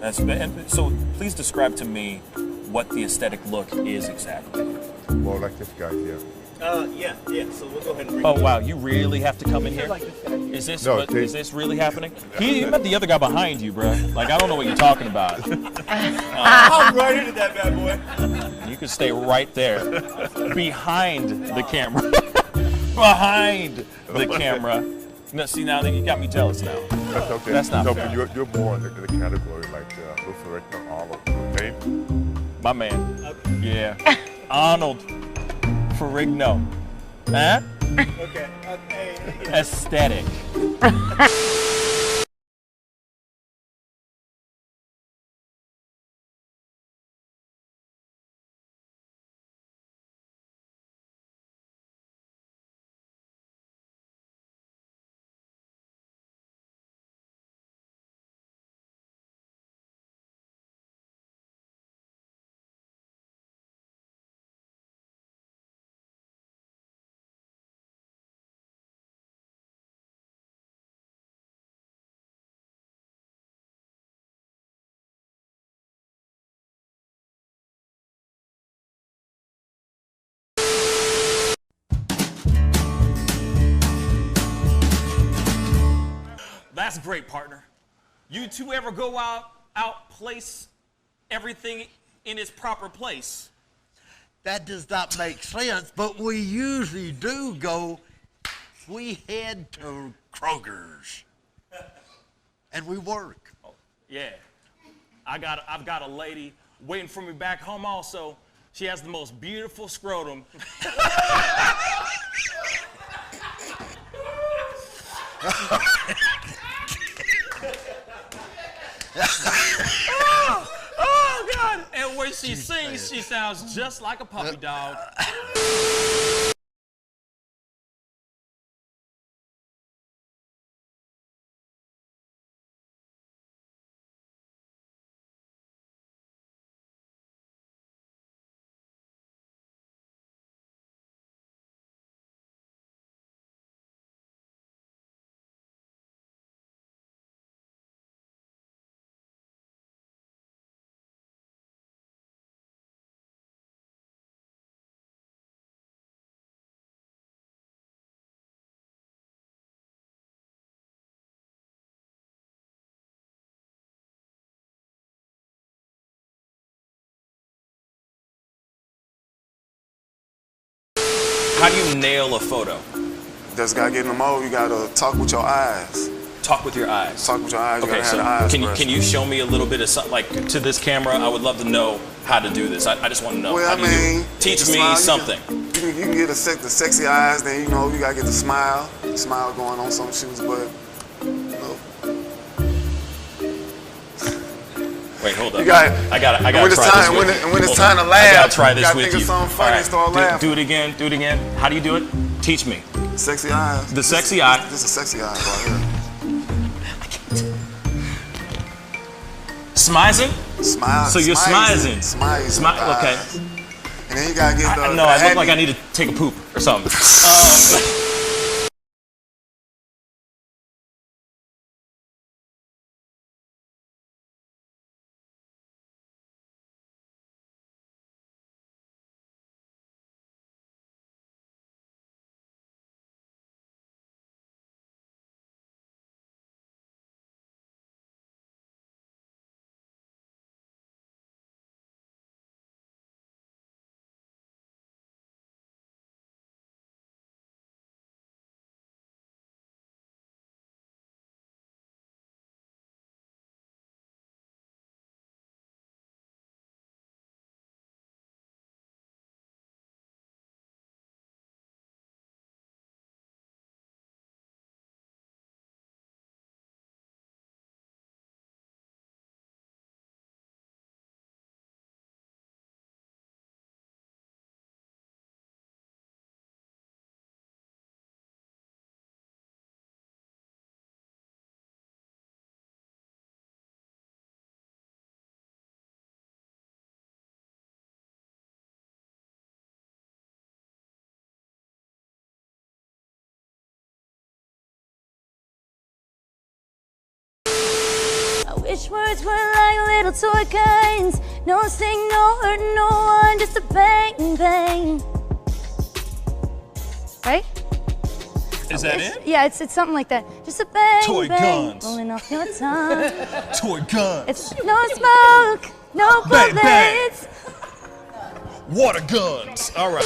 So please describe to me what the aesthetic look is exactly. Well, like this guy here. Yeah. So we'll go ahead and bring Oh wow, you really have to come in here? like this guy. Is this No, is this really happening? He met the other guy behind you, bro. Like I don't know what you're talking about. I'm right into that bad boy. You can stay right there, behind the camera, behind the camera. No, see now that you got me jealous now. That's okay. That's not so fair. You're more in the category like Luther Arnold, okay? My man. Yeah. Arnold Ferrigno. Huh? Okay. Aesthetic. That's great, partner. You two ever go outplace everything in its proper place? That does not make sense, but we usually do go, we head to Kroger's and we work. Oh, yeah. I've got a lady waiting for me back home also. She has the most beautiful scrotum. Oh, God. And when she sings, she sounds just like a puppy dog. How do you nail a photo? Just gotta get in the mode. You gotta talk with your eyes. Talk with your eyes. Talk with your eyes. You Okay, gotta so have the eyes can first. you show me a little bit of something, like to this camera? I would love to know how to do this. I just want to know. Well, How I do you do it? mean, Teach the me smile, something. You can get the sexy eyes. Then you know you gotta get the smile. Smile going on some shoes, but you know. Wait, hold up. You got. I gotta when try it's this time, with when, you. it, when it's Hold time on. to laugh, I gotta try you this gotta with think you. of something funny and start laughing. Do it again. Do it again. How do you do it? Teach me. Sexy eyes. The sexy eye. This is sexy eyes right here. Smizing? Smile. So you're smizing. Smizing. Okay. And then you gotta get the. No, I look like I need to take a poop or something. Wish words were like little toy guns. No sting, no hurt, no one, just a bang, bang. Right? Is that it? Yeah, it's something like that. Just a bang, Toy bang, guns. rolling off your tongue. Toy guns. It's no smoke, no Bang, bang. bullets. Water guns. All right.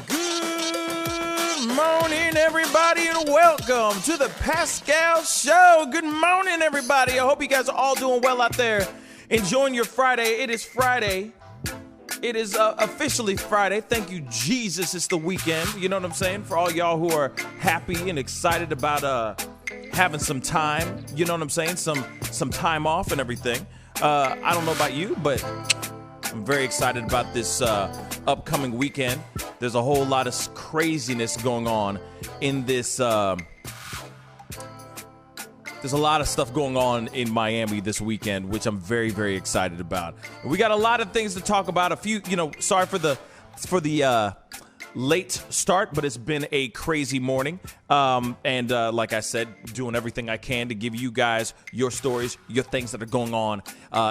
Good morning, everybody, and welcome to the Pascal Show. Good morning, everybody. I hope you guys are all doing well out there, enjoying your Friday. It is Friday. It is officially Friday. Thank you, Jesus. It's the weekend. You know what I'm saying? For all y'all who are happy and excited about having some time. You know what I'm saying? Some time off and everything. I don't know about you, but I'm very excited about this upcoming weekend. There's a whole lot of craziness going on in this. There's a lot of stuff going on in Miami this weekend, which I'm very, very excited about. We got a lot of things to talk about. A few, sorry for the late start, but it's been a crazy morning. And like I said, doing everything I can to give you guys your stories, your things that are going on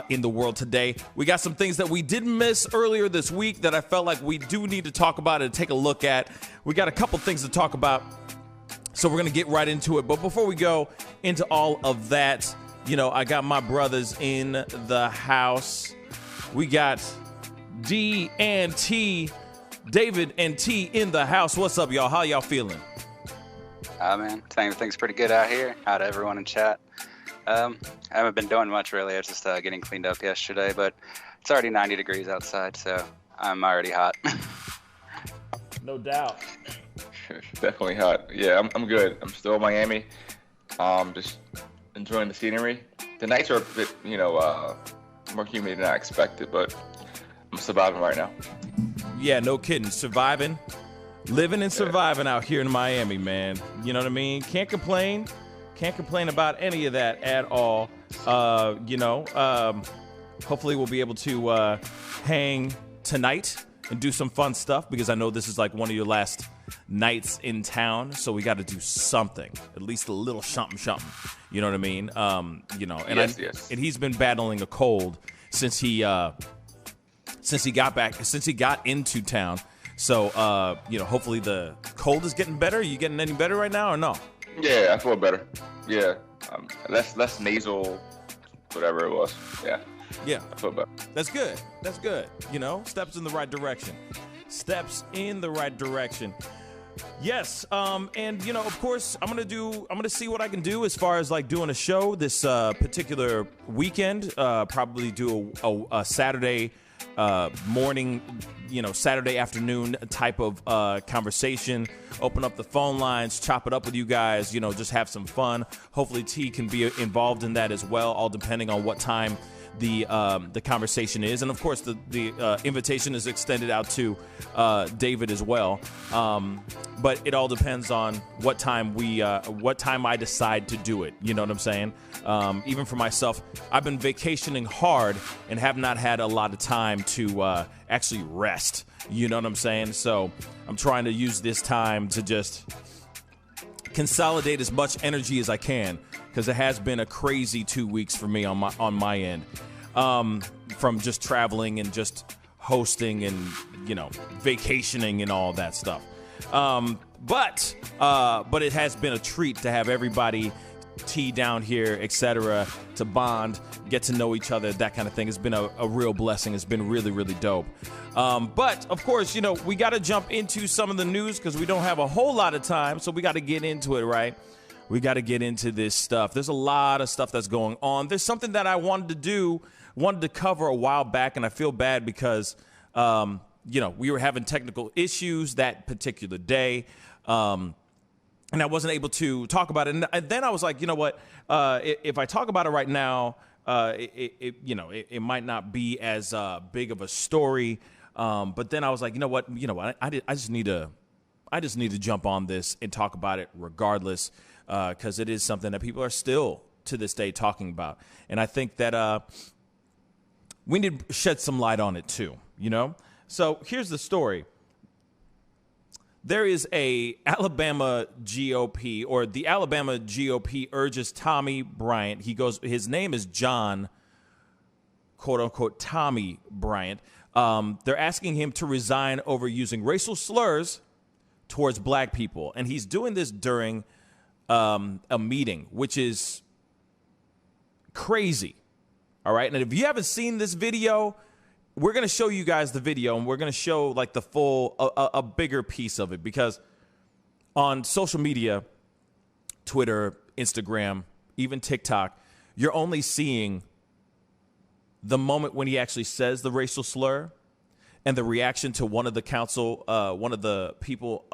in the world today. We got some things that we did miss earlier this week that I felt like we do need to talk about and take a look at. We got a couple things to talk about, so we're going to get right into it. But before we go into all of that, I got my brothers in the house. We got D and T, David and T in the house. What's up, y'all? How y'all feeling? Man, everything's pretty good out here. Hi to everyone in chat. I haven't been doing much, really. I was just getting cleaned up yesterday, but it's already 90 degrees outside, so I'm already hot. No doubt. Definitely hot. Yeah, I'm good. I'm still in Miami. Just enjoying the scenery. The nights are a bit, more humid than I expected, but I'm surviving right now. Yeah, no kidding. Surviving, living and surviving out here in Miami, man. You know what I mean? Can't complain. Can't complain about any of that at all. Hopefully we'll be able to hang tonight and do some fun stuff, because I know this is like one of your last nights in town, so we got to do something, at least a little something. You know what I mean? Yes. And he's been battling a cold since he got into town. So, hopefully the cold is getting better. Are you getting any better right now or no? Yeah, I feel better. Yeah, less nasal, whatever it was. Yeah. Yeah. I feel better. That's good. That's good. Steps in the right direction. Yes. And of course, I'm gonna see what I can do as far as like doing a show this particular weekend. Probably do a Saturday morning, Saturday afternoon type of conversation. Open up the phone lines, chop it up with you guys, just have some fun. Hopefully T can be involved in that as well, all depending on what time the conversation is. And of course the invitation is extended out to David as well. But it all depends on what time I decide to do it. You know what I'm saying? Even for myself, I've been vacationing hard and have not had a lot of time to actually rest. You know what I'm saying? So I'm trying to use this time to just consolidate as much energy as I can, because it has been a crazy 2 weeks for me on my end, from just traveling and just hosting and vacationing and all that stuff. But it has been a treat to have everybody tea down here, etc., to bond, get to know each other, that kind of thing. It's been a real blessing. It's been really, really dope. But, of course, we got to jump into some of the news because we don't have a whole lot of time, so we got to get into it, right? We got to get into this stuff. There's a lot of stuff that's going on. There's something that I wanted to cover a while back, and I feel bad because, we were having technical issues that particular day. And I wasn't able to talk about it. And then I was like, you know what? If I talk about it right now, it might not be as big of a story. But then I was like, you know what? I just need to jump on this and talk about it regardless, because it is something that people are still to this day talking about. And I think that we need to shed some light on it too. So here's the story. There is a Alabama GOP, or the Alabama GOP urges Tommy Bryant. His name is John, quote unquote, Tommy Bryant. They're asking him to resign over using racial slurs towards black people. And he's doing this during a meeting, which is crazy. All right. And if you haven't seen this video, we're going to show you guys the video, and we're going to show like the full, a bigger piece of it, because on social media, Twitter, Instagram, even TikTok, you're only seeing the moment when he actually says the racial slur and the reaction to one of the council, one of the people,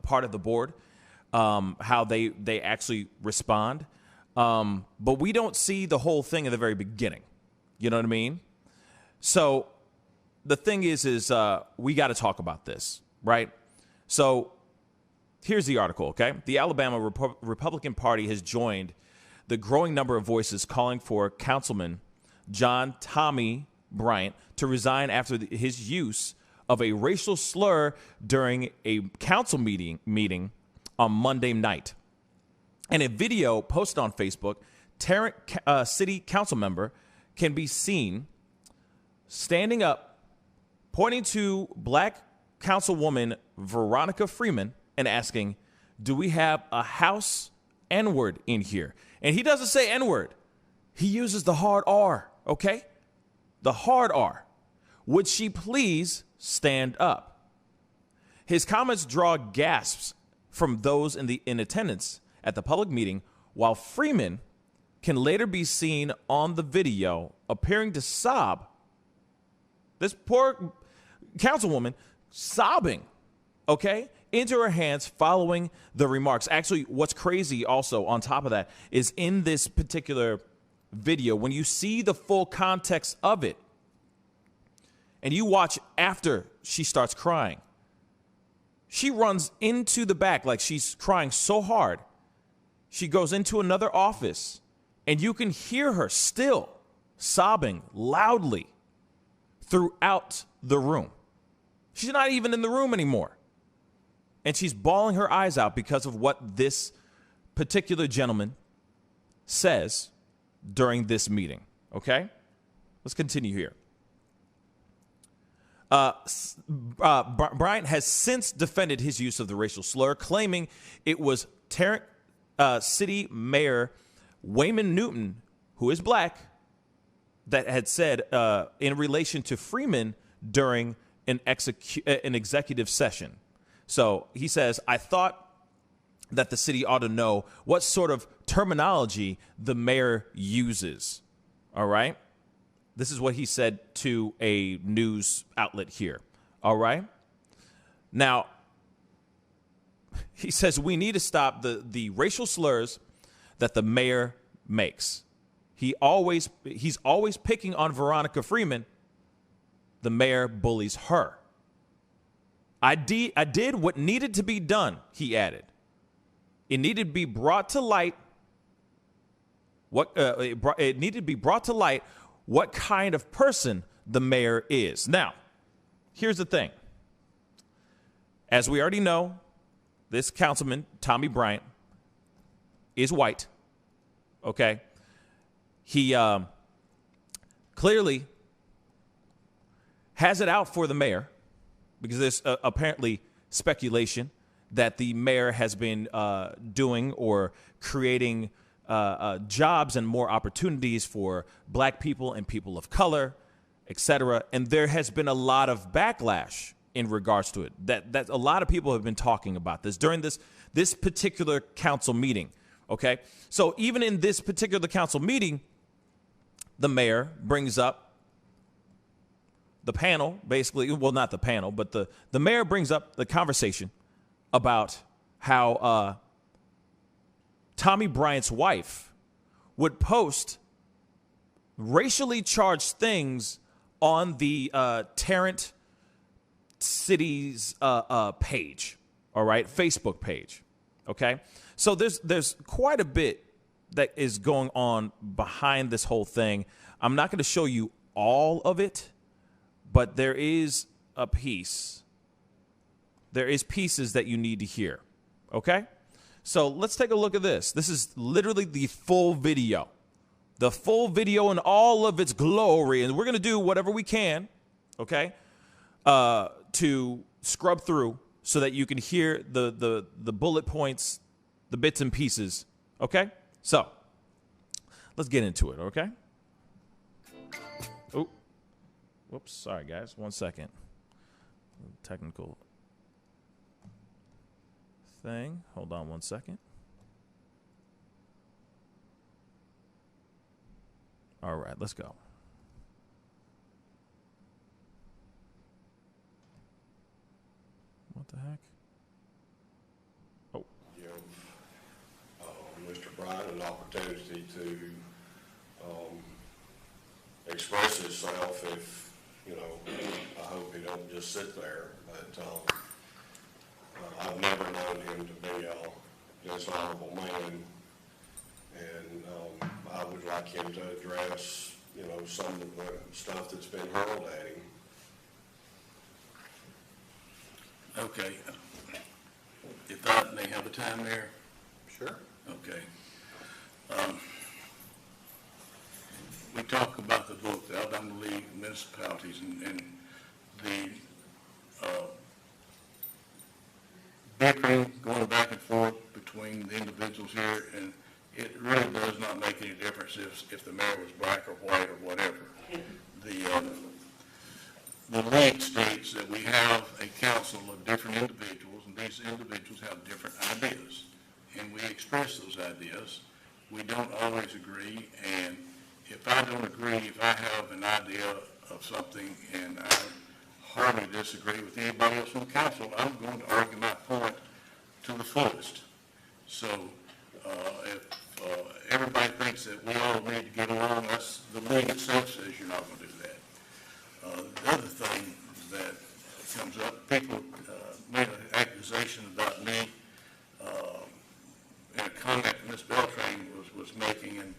part of the board, how they actually respond. But we don't see the whole thing at the very beginning. You know what I mean? So the thing is we got to talk about this, right? So here's the article, okay? The Alabama Republican Party has joined the growing number of voices calling for Councilman John Tommy Bryant to resign after his use of a racial slur during a council meeting on Monday night. In a video posted on Facebook, Tarrant City Council member can be seen standing up, pointing to black councilwoman Veronica Freeman and asking, "Do we have a house N-word in here?" And he doesn't say N-word. He uses the hard R, okay? The hard R. Would she please stand up? His comments draw gasps from those in attendance at the public meeting, while Freeman can later be seen on the video appearing to sob. This poor councilwoman sobbing, okay, into her hands following the remarks. Actually, what's crazy also on top of that is in this particular video, when you see the full context of it and you watch after she starts crying, she runs into the back like she's crying so hard. She goes into another office and you can hear her still sobbing loudly throughout the room. She's not even in the room anymore. And she's bawling her eyes out because of what this particular gentleman says during this meeting. Okay? Let's continue here. Bryant has since defended his use of the racial slur, claiming it was Tarrant City Mayor Wayman Newton, who is black, that had said in relation to Freeman during an executive session. So he says, "I thought that the city ought to know what sort of terminology the mayor uses." All right? This is what he said to a news outlet here. All right? Now, he says we need to stop the racial slurs that the mayor makes. He's always picking on Veronica Freeman. The mayor bullies her. I did what needed to be done, he added. It needed to be brought to light what kind of person the mayor is. Now, here's the thing. As we already know, this councilman, Tommy Bryant, is white. Okay? He clearly has it out for the mayor, because there's apparently speculation that the mayor has been doing or creating jobs and more opportunities for black people and people of color, etc. And there has been a lot of backlash in regards to it. That a lot of people have been talking about this during this particular council meeting. Okay, so even in this particular council meeting, the mayor brings up the panel, basically, well, not the panel, but the mayor brings up the conversation about how Tommy Bryant's wife would post racially charged things on the Tarrant City's page, all right, Facebook page, okay? So there's quite a bit that is going on behind this whole thing. I'm not going to show you all of it, but there is a piece. There is pieces that you need to hear, okay? So let's take a look at this. This is literally the full video. The full video in all of its glory. And we're going to do whatever we can, okay, to scrub through so that you can hear the bullet points, the bits and pieces, okay? So let's get into it, okay? Oh, whoops, sorry, guys. 1 second. Technical thing. Hold on 1 second. All right, let's go. What the heck? Oh. Give Mr. Bryant an opportunity to express himself if, you know, I hope he don't just sit there, but I've never known him to be a dishonorable man, and I would like him to address, you know, some of the stuff that's been hurled at him. Okay. If I may have a time there? Sure. Okay. We talk about the book, the Alabama League of Municipalities, and the bickering going back and forth between the individuals here, and it really does not make any difference if the mayor was black or white or whatever. The league states that we have a council of different individuals, and these individuals have different ideas, and we express those ideas. We don't always agree, and if I don't agree, if I have an idea of something and I hardly disagree with anybody else on the council, I'm going to argue my point to the fullest. So if everybody thinks that we all need to get along, that's the league itself says you're not going to do that. The other thing that comes up, people made an accusation about me in a comment Ms. Beltran was making, and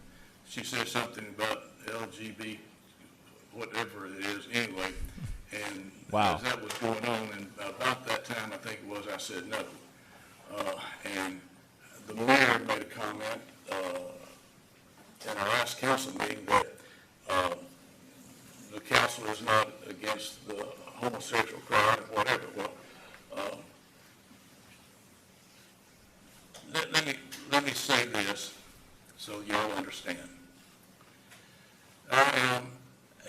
she said something about LGBT, whatever it is, anyway. And wow. As that was going on, and about that time, I think it was, I said no. And the mayor made a comment in our last council meeting that the council is not against the homosexual crowd or whatever. Well, let me say this so you all understand. I am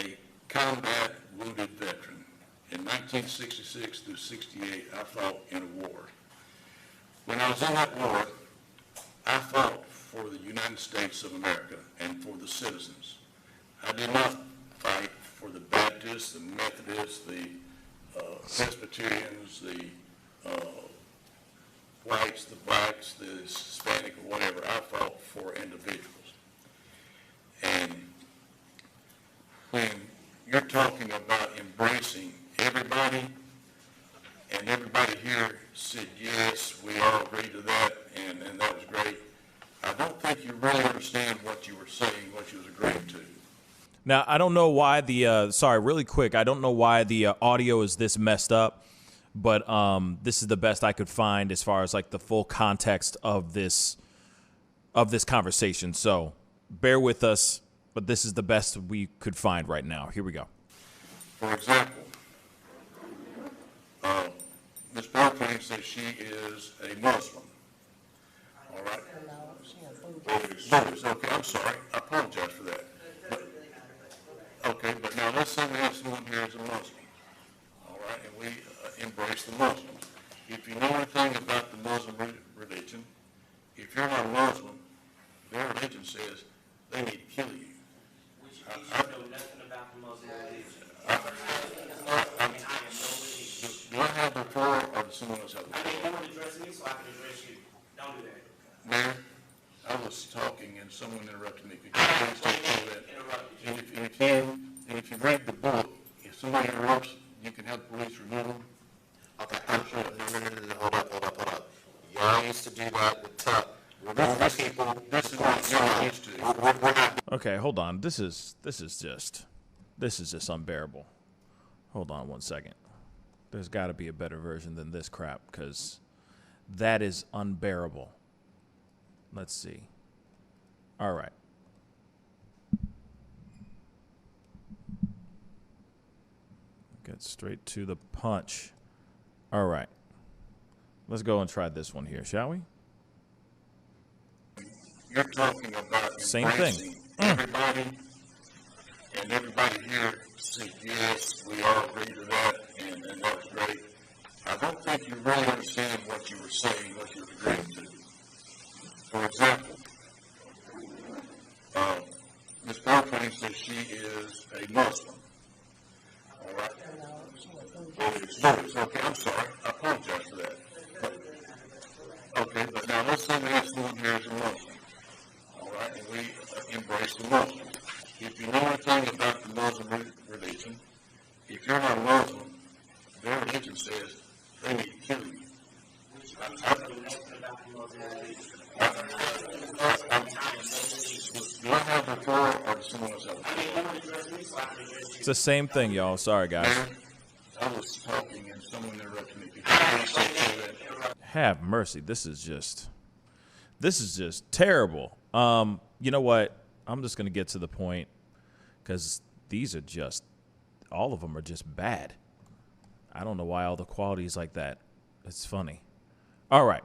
a combat wounded veteran. In 1966 through 68, I fought in a war. When I was in that war, I fought for the United States of America and for the citizens. I did not fight for the Baptists, the Methodists, the Presbyterians, the whites, the blacks, the Hispanic, or whatever. I fought for individuals. And when you're talking about embracing everybody, and everybody here said, yes, we all agree to that, and that was great, I don't think you really understand what you were saying, what you was agreeing to. Now, I don't know why sorry, really quick, I don't know why the audio is this messed up, but this is the best I could find as far as like the full context of this conversation. So bear with us, but this is the best we could find right now. Here we go. For example, Ms. Bryant says she is a Muslim. all right? Buddhist, okay, I'm sorry, I apologize for that. Okay, but now let's say we have someone here who's a Muslim, all right, and we embrace the Muslims. If you know anything about the Muslim religion, if you're not a Muslim, their religion says they need to kill you. You know nothing about the Muslim religion. Do I have the floor or does someone else have the floor? I mean, you want to address me so I can address you. Don't do that. Mayor, I was talking and someone interrupted me. Could you please take care of that? And if you read the book, if somebody interrupts, you can have the police remove them. Okay, I'm sure. No, hold up. Y'all used to do that with tough. This is what y'all used to. We're not. Okay, hold on. This is just unbearable. Hold on one second. There's got to be a better version than this crap, because that is unbearable. Let's see. All right. Get straight to the punch. All right. Let's go and try this one here, shall we? You're talking about same thing. Everybody, and everybody here said, yes, we all agree to that, and that's great. I don't think you really understand what you were saying, what you were agreeing to. For example, Ms. Barclay says she is a Muslim. All right? Okay, I'm sorry. I apologize for that. Okay, but now let's say we have someone here who's a Muslim. All right, and we embrace the Muslims. If you know anything about the Muslim religion, if you're not a Muslim, their religion says they need to kill you. Do I have the floor or does someone else have the floor? It's the same thing, y'all. Sorry, guys. I was talking and someone interrupted me. Have mercy. This is just terrible. You know what? I'm just going to get to the point, because these are just, all of them are just bad. I don't know why all the quality is like that. It's funny. All right.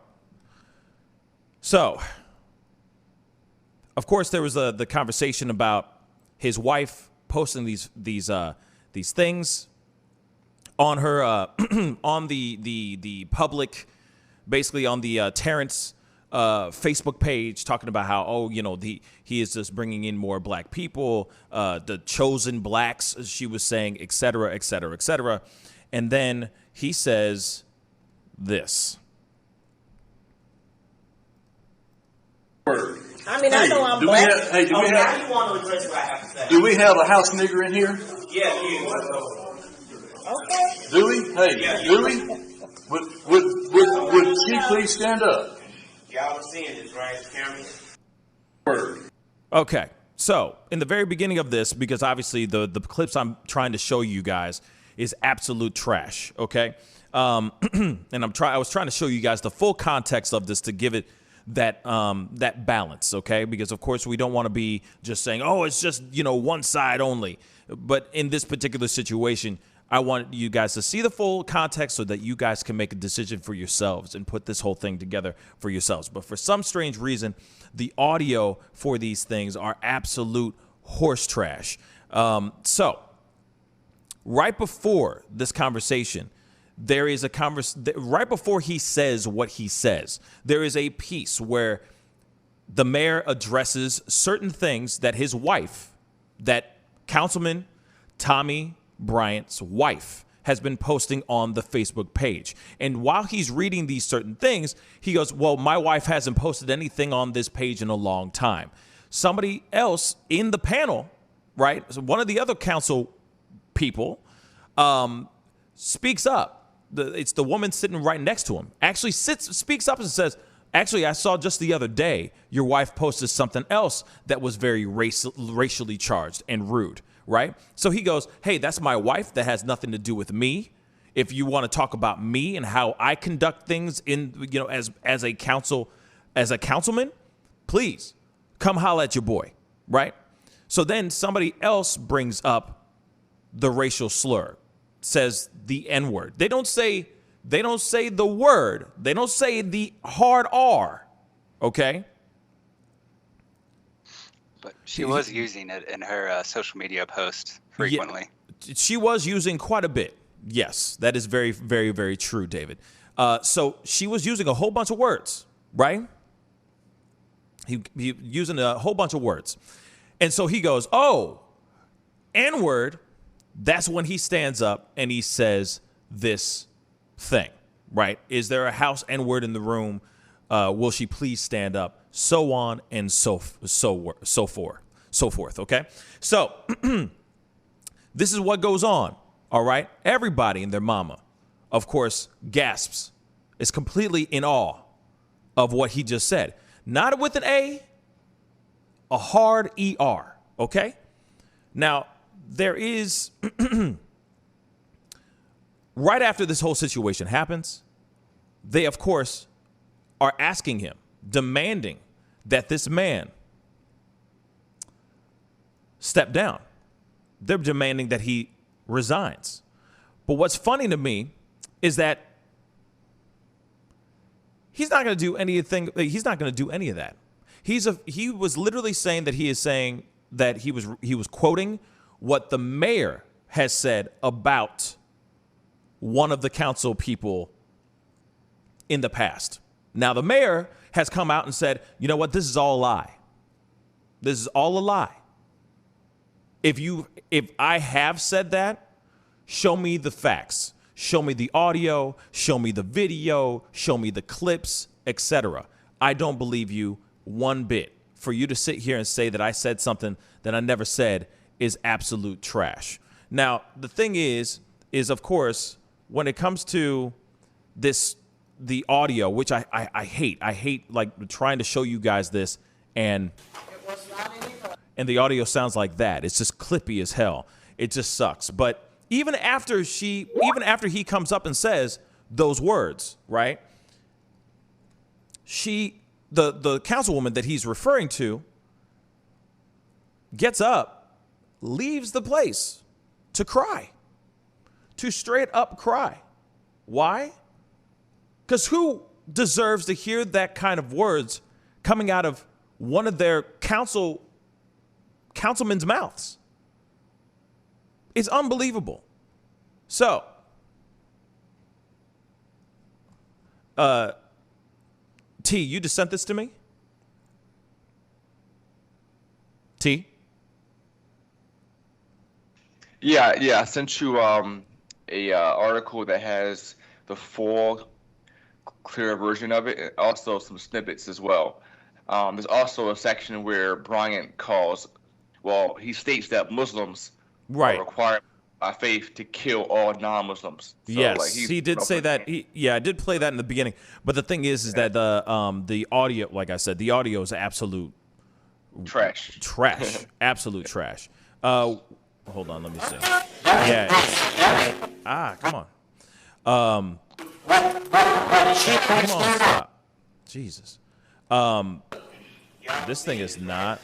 So, of course, there was the conversation about his wife posting these things on her on the public, basically on the Tarrant's Facebook page, talking about how he is just bringing in more black people, the chosen blacks, as she was saying, et cetera, et cetera, et cetera. And then he says this. I mean, I know I'm black. Now you want to address what I have to say. Do we have a house nigger in here? Yeah, you. Okay. Do we? Hey, yeah, do we? Would she please stand up? Y'all are seeing this, right? Camera. Okay, so in the very beginning of this, because obviously the clips I'm trying to show you guys is absolute trash, okay? And I was trying to show you guys the full context of this to give it that balance, okay? Because of course we don't want to be just saying, oh, it's just, one side only. But in this particular situation, I want you guys to see the full context so that you guys can make a decision for yourselves and put this whole thing together for yourselves. But for some strange reason, the audio for these things are absolute horse trash. So right before this conversation, there is right before he says what he says, there is a piece where the mayor addresses certain things that his wife, that Councilman Tommy Bryant's wife, has been posting on the Facebook page. And while he's reading these certain things, he goes, well, my wife hasn't posted anything on this page in a long time. Somebody else in the panel, right, so one of the other council people, speaks up. It's the woman sitting right next to him. Actually speaks up and says, actually, I saw just the other day your wife posted something else that was very racially charged and rude, right? So he goes, hey, that's my wife. That has nothing to do with me. If you want to talk about me and how I conduct things in, as a councilman, please come holler at your boy, right? So then somebody else brings up the racial slur, says the N-word. They don't say the word. They don't say the hard R. Okay? But she was using it in her social media posts frequently. Yeah, she was using quite a bit. Yes, that is very, very, very true, David. So she was using a whole bunch of words, right? He using a whole bunch of words. And so he goes, oh, N-word. That's when he stands up and he says this thing, right? Is there a house N-word in the room? Will she please stand up? So on and so forth, okay? So this is what goes on, all right? Everybody and their mama, of course, gasps, is completely in awe of what he just said. Not with an A hard ER, okay? Now, there is, right after this whole situation happens, they, of course, are asking him, demanding that this man step down. They're demanding that he resigns. But what's funny to me is that he's not going to do anything. He's not going to do any of that. He was literally saying that he is saying that he was quoting what the mayor has said about one of the council people in the past. Now, the mayor has come out and said, you know what, this is all a lie. This is all a lie. If I have said that, show me the facts. Show me the audio, show me the video, show me the clips, etc. I don't believe you one bit. For you to sit here and say that I said something that I never said is absolute trash. Now, the thing is of course, when it comes to the audio, which I hate like trying to show you guys this, and the audio sounds like that. It's just clippy as hell. It just sucks. But even after he comes up and says those words, right? The councilwoman that he's referring to gets up, leaves the place to cry, to straight up cry. Why? Because who deserves to hear that kind of words coming out of one of their councilmen's mouths? It's unbelievable. So, T, you just sent this to me? T? Yeah, I sent you a article that has the full clear version of it, and also some snippets as well. There's also a section where Bryant he states that Muslims are required by faith to kill all non-Muslims. So, yes, he did say that. I did play that in the beginning. But the thing is that the audio, like I said, the audio is absolute trash. Absolute trash. Hold on, let me see. Yeah. Come on. Come on, stop. Jesus. This thing is not.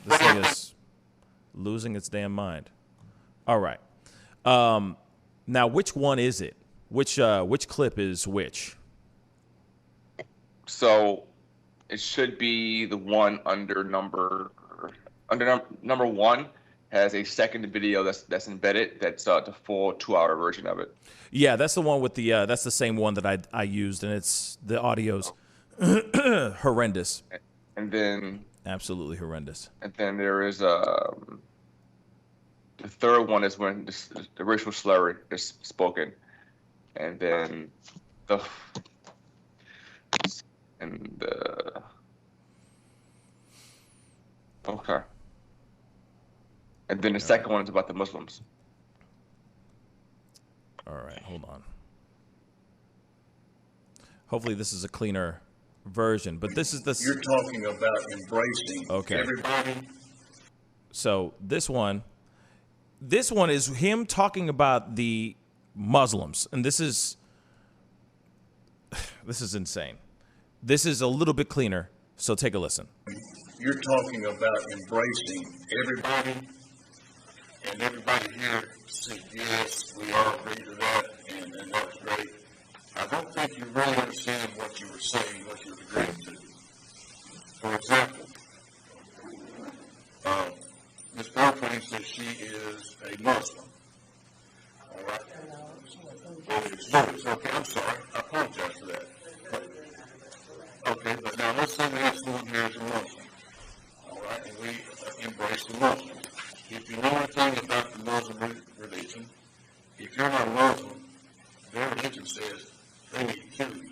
This thing is losing its damn mind. All right. Now, which one is it? Which clip is which? So it should be the one under number one. Has a second video that's embedded. That's the full 2-hour version of it. Yeah, that's the one with the. That's the same one that I used, and it's the audio's horrendous. And then absolutely horrendous. And then there is the third one is when the racial slur is spoken, and then okay. And then the second one is about the Muslims. All right, hold on. Hopefully this is a cleaner version, but this is the... You're talking about embracing everybody. So this one is him talking about the Muslims, and this is insane. This is a little bit cleaner, so take a listen. You're talking about embracing everybody. And everybody here said, yes, we all agree to that, and and that was great. I don't think you really understand what you were saying, what you were agreeing to. For example, Ms. Barclay says she is a Muslim. All right? Okay, I'm sorry. I apologize for that. Okay, but now let's say we have someone here as a Muslim. All right, and we embrace the Muslim. If you know anything about the Muslim religion, if you're not a Muslim, their religion says they need to kill you.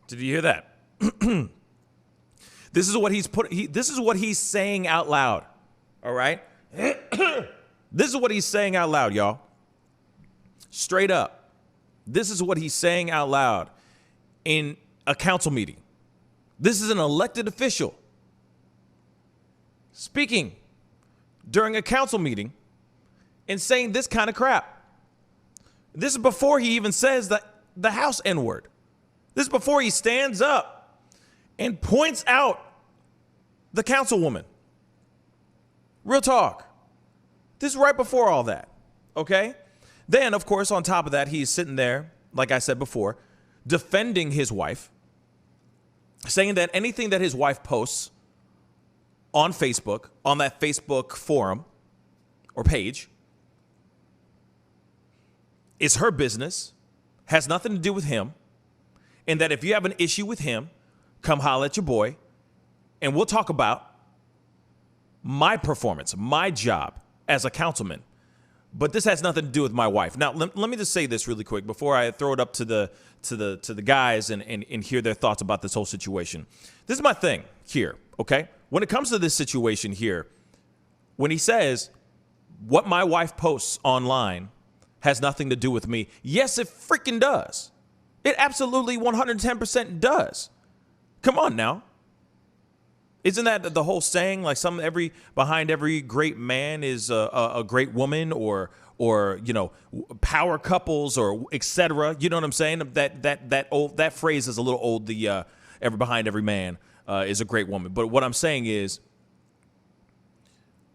Did you hear that? This is what this is what he's saying out loud. All right? This is what he's saying out loud, y'all. Straight up. This is what he's saying out loud in a council meeting. This is an elected official speaking during a council meeting and saying this kind of crap. This is before he even says the House N-word. This is before he stands up and points out the councilwoman. Real talk. This is right before all that, okay? Then, of course, on top of that, he's sitting there, like I said before, defending his wife, saying that anything that his wife posts on Facebook, on that Facebook forum or page, is her business, has nothing to do with him, and that if you have an issue with him, come holler at your boy, and we'll talk about my performance, my job as a councilman. But this has nothing to do with my wife. Now, let me just say this really quick before I throw it up to the guys and hear their thoughts about this whole situation. This is my thing here, okay? When it comes to this situation here, when he says what my wife posts online has nothing to do with me, yes, it freaking does. It absolutely 110% does. Come on now. Isn't that the whole saying? Like behind every great man is a great woman, or you know, power couples, or etc. You know what I'm saying? That phrase is a little old. Behind every man is a great woman. But what I'm saying is,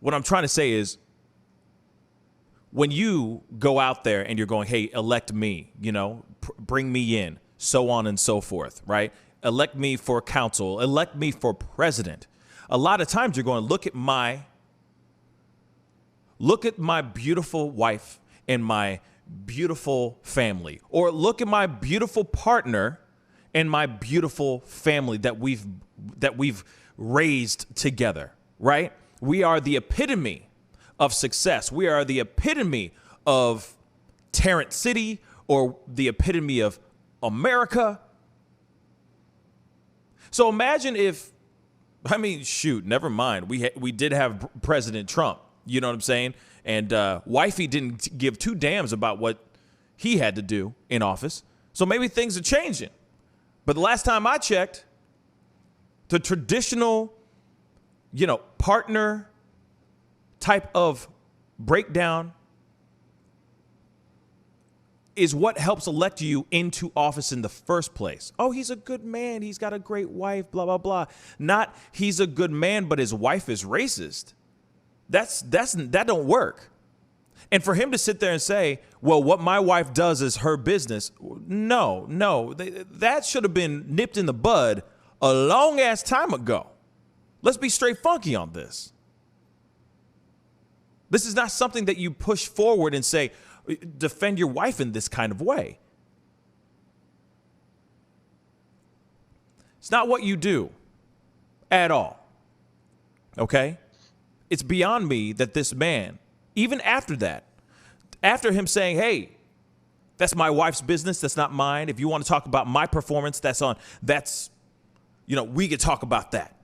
what I'm trying to say is, when you go out there and you're going, hey, elect me, you know, bring me in, so on and so forth, right? Elect me for council, elect me for president. A lot of times you're going, look at my beautiful wife and my beautiful family, or look at my beautiful partner and my beautiful family that we've raised together, right? We are the epitome of success. We are the epitome of Tarrant City, or the epitome of America. So imagine if, shoot, never mind. We did have President Trump, you know what I'm saying? And wifey didn't give two damns about what he had to do in office. So maybe things are changing. But the last time I checked, the traditional, you know, partner type of breakdown is what helps elect you into office in the first place. Oh, he's a good man. He's got a great wife, blah, blah, blah. Not he's a good man, but his wife is racist. That don't work. And for him to sit there and say, well, what my wife does is her business. No, that should have been nipped in the bud a long ass time ago. Let's be straight funky on this. This is not something that you push forward and say, defend your wife in this kind of way. It's not what you do at all. Okay? It's beyond me that this man, even after that, after him saying, hey, that's my wife's business, that's not mine. If you want to talk about my performance, we could talk about that,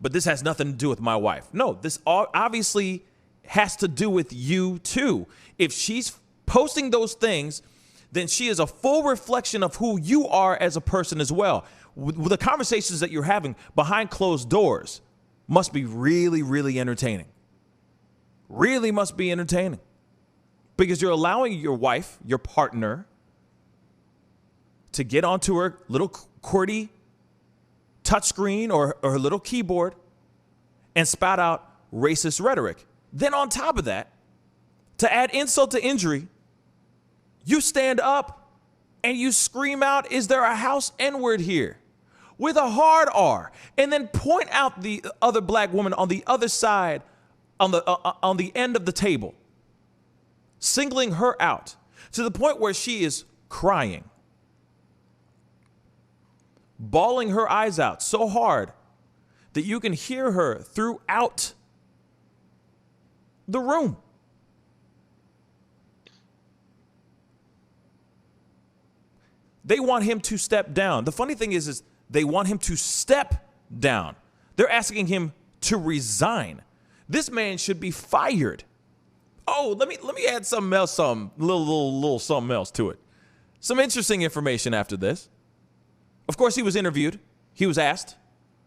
but this has nothing to do with my wife. No, this obviously has to do with you too. If she's posting those things, then she is a full reflection of who you are as a person as well. The conversations that you're having behind closed doors must be really, really entertaining. Really must be entertaining. Because you're allowing your wife, your partner, to get onto her little QWERTY touchscreen or her little keyboard and spout out racist rhetoric. Then on top of that, to add insult to injury, you stand up and you scream out, "Is there a house N-word here?" with a hard R, and then point out the other black woman on the other side, on the end of the table, singling her out to the point where she is crying, bawling her eyes out so hard that you can hear her throughout the room. They want him to step down. The funny thing is they want him to step down. They're asking him to resign. This man should be fired. Oh, let me add something else, little something else to it. Some interesting information after this. Of course, he was interviewed. He was asked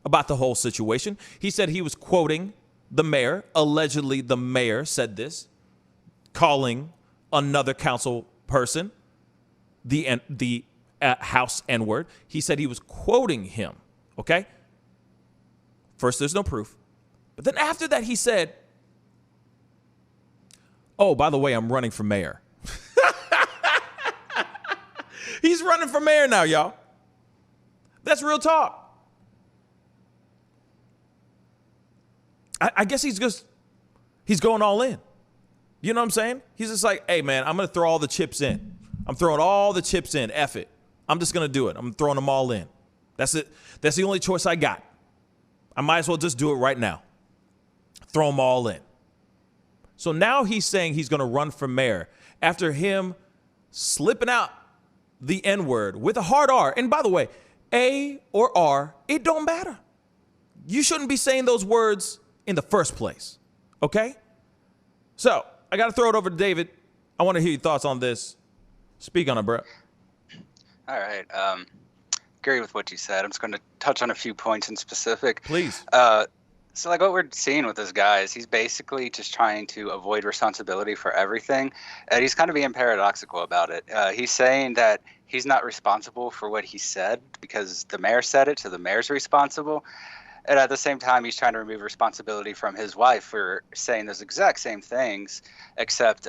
about the whole situation. He said he was quoting the mayor. Allegedly, the mayor said this, calling another council person the house N-word. He said he was quoting him, okay? First, there's no proof. But then after that, he said, "Oh, by the way, I'm running for mayor." He's running for mayor now, y'all. That's real talk. I guess he's going all in. You know what I'm saying? He's just like, "Hey, man, I'm going to throw all the chips in. I'm throwing all the chips in. F it. I'm just going to do it. I'm throwing them all in. That's it. That's the only choice I got. I might as well just do it right now. Throw them all in." So now he's saying he's going to run for mayor after him slipping out the N-word with a hard R. And by the way, A or R, it don't matter. You shouldn't be saying those words in the first place, okay? So I got to throw it over to David. I want to hear your thoughts on this. Speak on it, bro. All right. Agree with what you said. I'm just going to touch on a few points in specific. Please. So like what we're seeing with this guy is he's basically just trying to avoid responsibility for everything. And he's kind of being paradoxical about it. He's saying that he's not responsible for what he said because the mayor said it, so the mayor's responsible. And at the same time, he's trying to remove responsibility from his wife for saying those exact same things, except,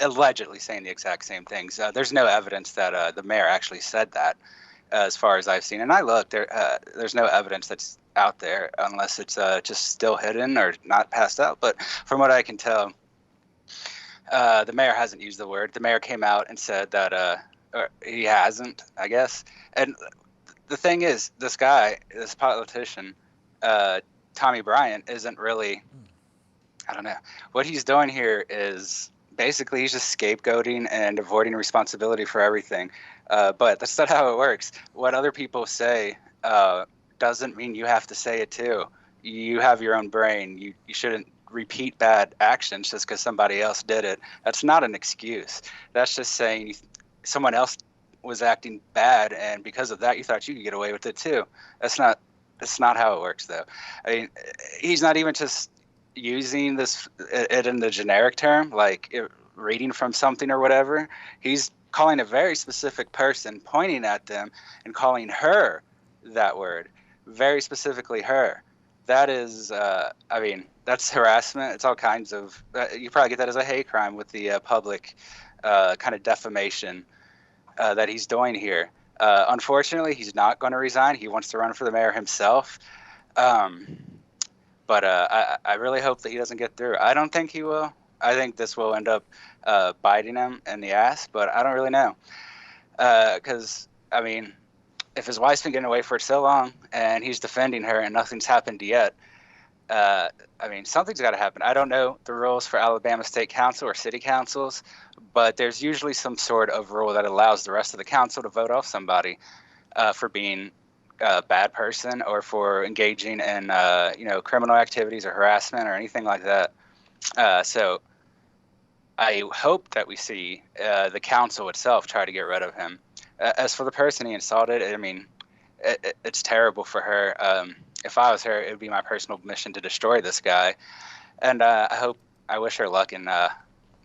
allegedly saying the exact same things. There's no evidence that the mayor actually said that, as far as I've seen. And I looked, there's no evidence that's out there unless it's just still hidden or not passed out. But from what I can tell, the mayor hasn't used the word. The mayor came out and said that he hasn't, I guess. And the thing is, this guy, this politician, Tommy Bryant, isn't really, I don't know. What he's doing here is basically he's just scapegoating and avoiding responsibility for everything. But that's not how it works. What other people say doesn't mean you have to say it too. You have your own brain. You shouldn't repeat bad actions just because somebody else did it. That's not an excuse. That's just saying someone else was acting bad, and because of that, you thought you could get away with it too. That's not how it works, though. I mean, he's not even just using it in the generic term, like reading from something or whatever. He's calling a very specific person, pointing at them, and calling her that word, very specifically her. That is, that's harassment. It's all kinds of. You probably get that as a hate crime with the public kind of defamation that he's doing here. Unfortunately, he's not going to resign. He wants to run for the mayor himself. But I really hope that he doesn't get through. I don't think he will. I think this will end up biting him in the ass, but I don't really know. Because, if his wife's been getting away for so long and he's defending her and nothing's happened yet, something's got to happen. I don't know the rules for Alabama State Council or city councils, but there's usually some sort of rule that allows the rest of the council to vote off somebody for being a bad person or for engaging in criminal activities or harassment or anything like that. So I hope that we see the council itself try to get rid of him. As for the person he insulted, it's terrible for her. If I was her, it would be my personal mission to destroy this guy. And I wish her luck in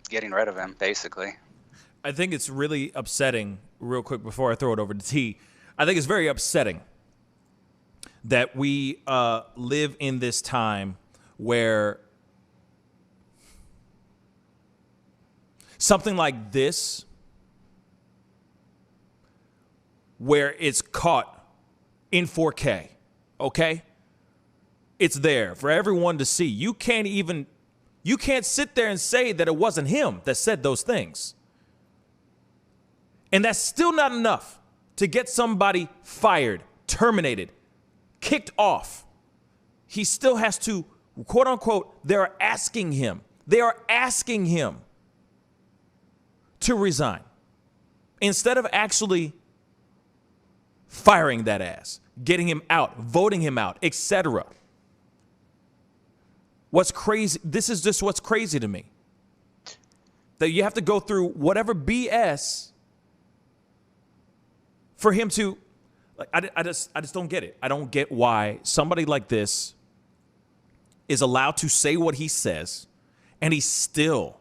getting rid of him, basically. I think it's really upsetting, real quick before I throw it over to T, I think it's very upsetting that we live in this time where something like this, where it's caught in 4K, okay? It's there for everyone to see. You can't sit there and say that it wasn't him that said those things. And that's still not enough to get somebody fired, terminated, kicked off. He still has to, quote unquote, they are asking him to resign instead of actually firing that ass, getting him out, voting him out, etc. What's crazy, this is just what's crazy to me. That you have to go through whatever BS for him to, like, I just don't get it. I don't get why somebody like this is allowed to say what he says and he's still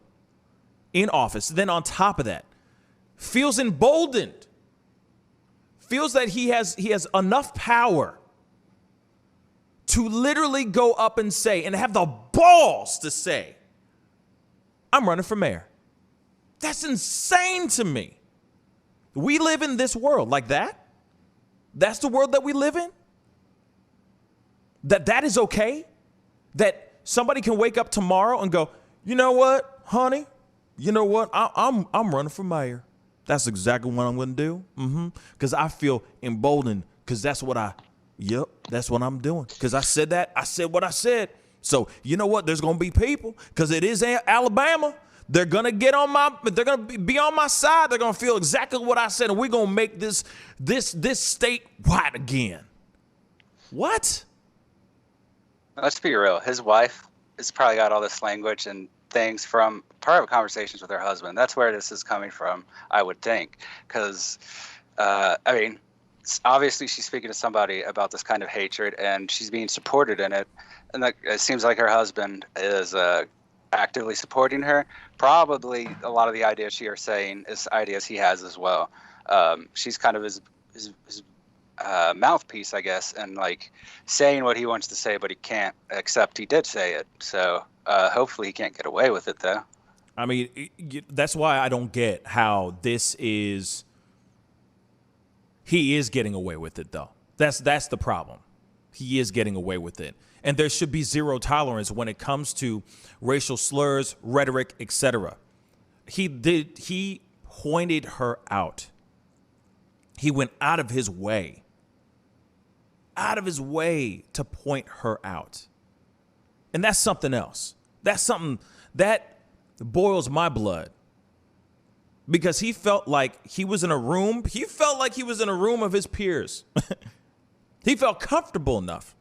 in office. Then on top of that, feels emboldened, feels that he has enough power to literally go up and say, and have the balls to say, I'm running for mayor. That's insane to me. We live in this world like that? That's the world that we live in? That is okay? That somebody can wake up tomorrow and go, you know what, honey? You know what? I'm running for mayor. That's exactly what I'm going to do. Because I feel emboldened. Because that's what that's what I'm doing. Because I said that. I said what I said. So you know what? There's going to be people, because it is Alabama. They're going to they're going to be on my side. They're going to feel exactly what I said. And we're going to make this state white again. What? Let's be real. His wife has probably got all this language and things from private conversations with her husband. That's where this is coming from, I would think. Because, I mean, obviously she's speaking to somebody about this kind of hatred, and she's being supported in it. And it seems like her husband is actively supporting her. Probably a lot of the ideas she are saying is ideas he has as well. She's kind of his mouthpiece, I guess, and like saying what he wants to say, but he can't, except he did say it. So hopefully he can't get away with it, though. I mean, that's why I don't get how he is getting away with it, though. That's the problem. He is getting away with it. And there should be zero tolerance when it comes to racial slurs, rhetoric, etc. He pointed her out. He went out of his way to point her out. And that's something else. That's something that boils my blood. Because he felt like he was in a room. He felt like he was in a room of his peers. He felt comfortable enough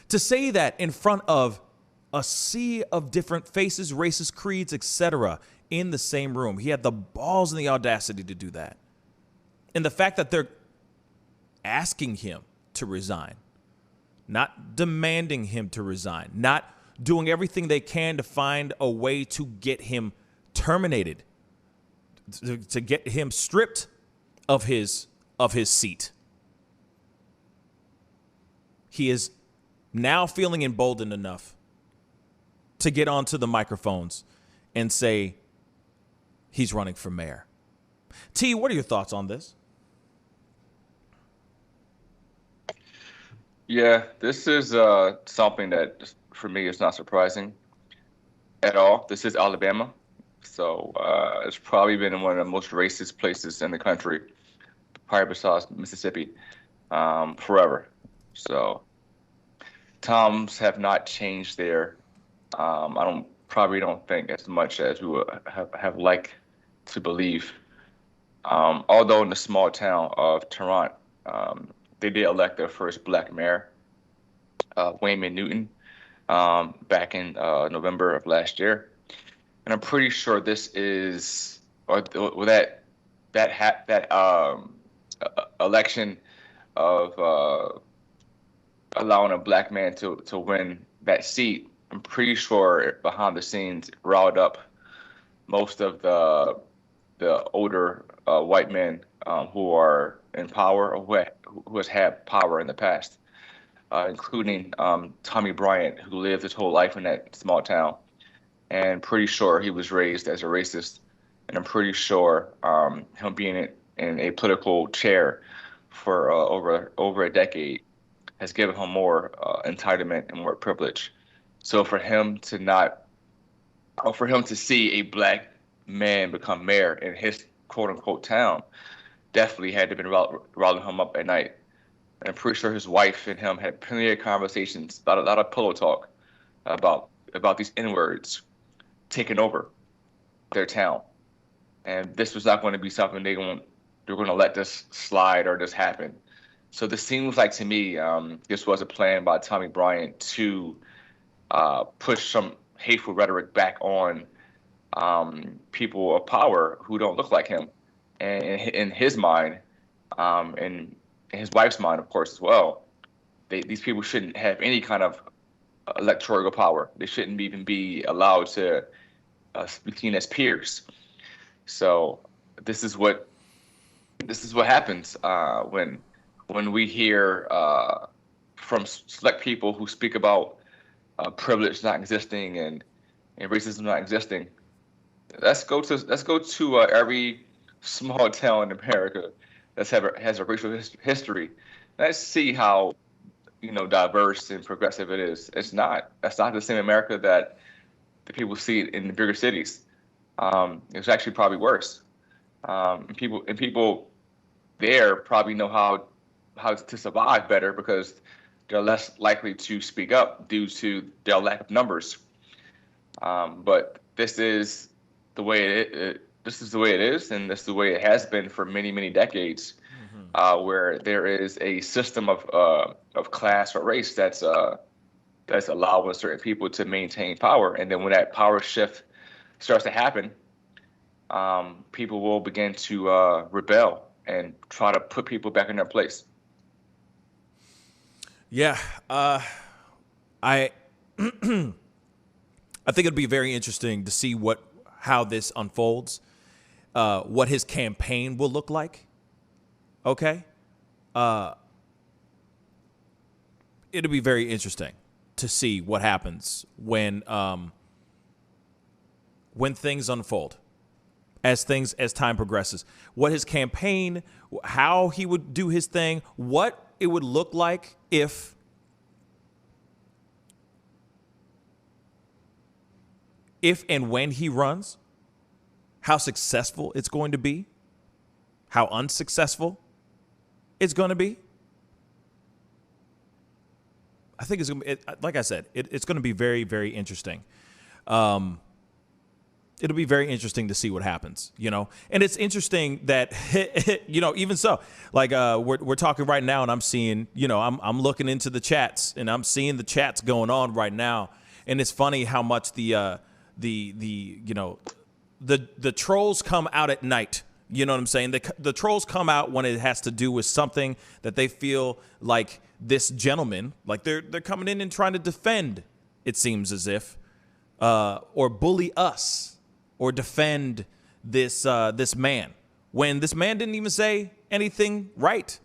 to say that in front of a sea of different faces, races, creeds, etc. in the same room. He had the balls and the audacity to do that. And the fact that they're asking him to resign, not demanding him to resign, not doing everything they can to find a way to get him terminated, to get him stripped of his seat. He is now feeling emboldened enough to get onto the microphones and say he's running for mayor. T, what are your thoughts on this? Yeah, this is something that for me is not surprising at all. This is Alabama, so it's probably been one of the most racist places in the country, probably besides Mississippi, forever. So times have not changed there. I probably don't think as much as we would have liked to believe. Although in the small town of Tarrant, they did elect their first black mayor, Wayman Newton, back in November of last year, and I'm pretty sure this is that election of allowing a black man to win that seat. I'm pretty sure behind the scenes riled up most of the older white men who are in power or who has had power in the past, including Tommy Bryant, who lived his whole life in that small town. and pretty sure he was raised as a racist, and I'm pretty sure him being in a political chair for over a decade has given him more entitlement and more privilege. So for him to not, or for him to see a black man become mayor in his quote unquote town, definitely had to have been riling him up at night. And I'm pretty sure his wife and him had plenty of conversations, a lot of pillow talk about these N-words taking over their town. And this was not going to be something they're going to let this slide or this happen. So this seems like to me, this was a plan by Tommy Bryant to push some hateful rhetoric back on people of power who don't look like him. And in his mind, and in his wife's mind, of course, as well, these people shouldn't have any kind of electoral power. They shouldn't even be allowed to be seen as peers. So this is what happens when we hear from select people who speak about privilege not existing and racism not existing. Let's go to every small town in America that has a racial history. Let's see how diverse and progressive it is. That's not the same America that the people see in the bigger cities. It's actually probably worse. And people there probably know how to survive better because they're less likely to speak up due to their lack of numbers. But this is the way it is, and this is the way it has been for many, many decades, where there is a system of class or race that's allowing certain people to maintain power, and then when that power shift starts to happen, people will begin to rebel and try to put people back in their place. Yeah, I I think it'd be very interesting to see how this unfolds, what his campaign will look like. Okay, it'll be very interesting to see what happens when things unfold, as time progresses. What his campaign, how he would do his thing, what it would look like if and when he runs, how successful it's going to be, how unsuccessful it's going to be. I think it's going to be, like I said, it's going to be very, very interesting. It'll be very interesting to see what happens, and it's interesting that, even so, like, we're talking right now and I'm seeing, I'm looking into the chats and I'm seeing the chats going on right now. And it's funny how much the trolls come out at night. You know what I'm saying? The trolls come out when it has to do with something that they feel like this gentleman, like they're coming in and trying to defend, it seems as if, or bully us, or defend this man, when this man didn't even say anything right.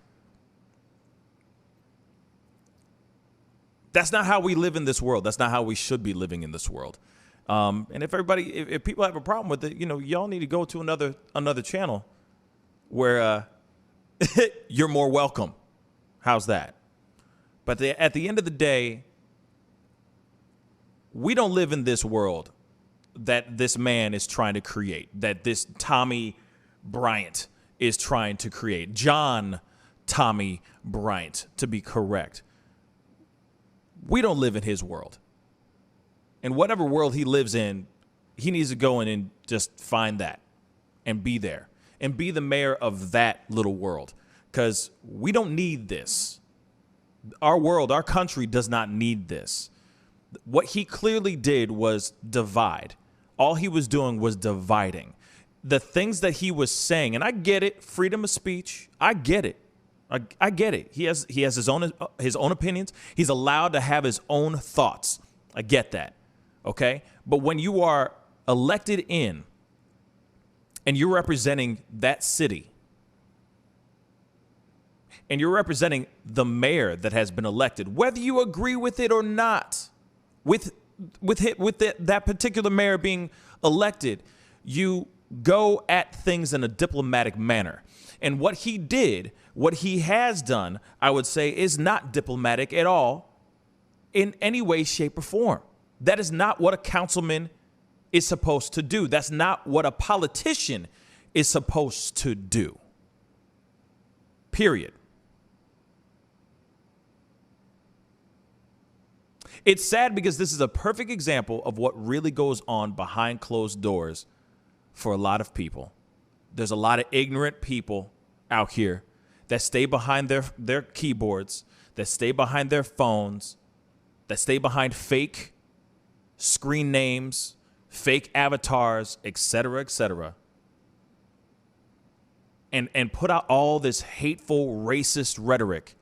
That's not how we live in this world. That's not how we should be living in this world. And if people have a problem with it, y'all need to go to another channel where you're more welcome. How's that? But at the end of the day, we don't live in this world that this man is trying to create, that this Tommy Bryant is trying to create. John Tommy Bryant, to be correct. We don't live in his world. And whatever world he lives in, he needs to go in and just find that and be there and be the mayor of that little world, because we don't need this. Our world, our country does not need this. What he clearly did was divide. All he was doing was dividing. The things that he was saying, and I get it, freedom of speech, I get it. I get it. He has his own opinions. He's allowed to have his own thoughts. I get that. Okay? But when you are elected in and you're representing that city and you're representing the mayor that has been elected, whether you agree with it or not, with that particular mayor being elected, you go at things in a diplomatic manner. And what he did, what he has done, I would say, is not diplomatic at all in any way, shape, or form. That is not what a councilman is supposed to do. That's not what a politician is supposed to do. Period. It's sad because this is a perfect example of what really goes on behind closed doors for a lot of people. There's a lot of ignorant people out here that stay behind their keyboards, that stay behind their phones, that stay behind fake screen names, fake avatars, etc., etc., and put out all this hateful, racist rhetoric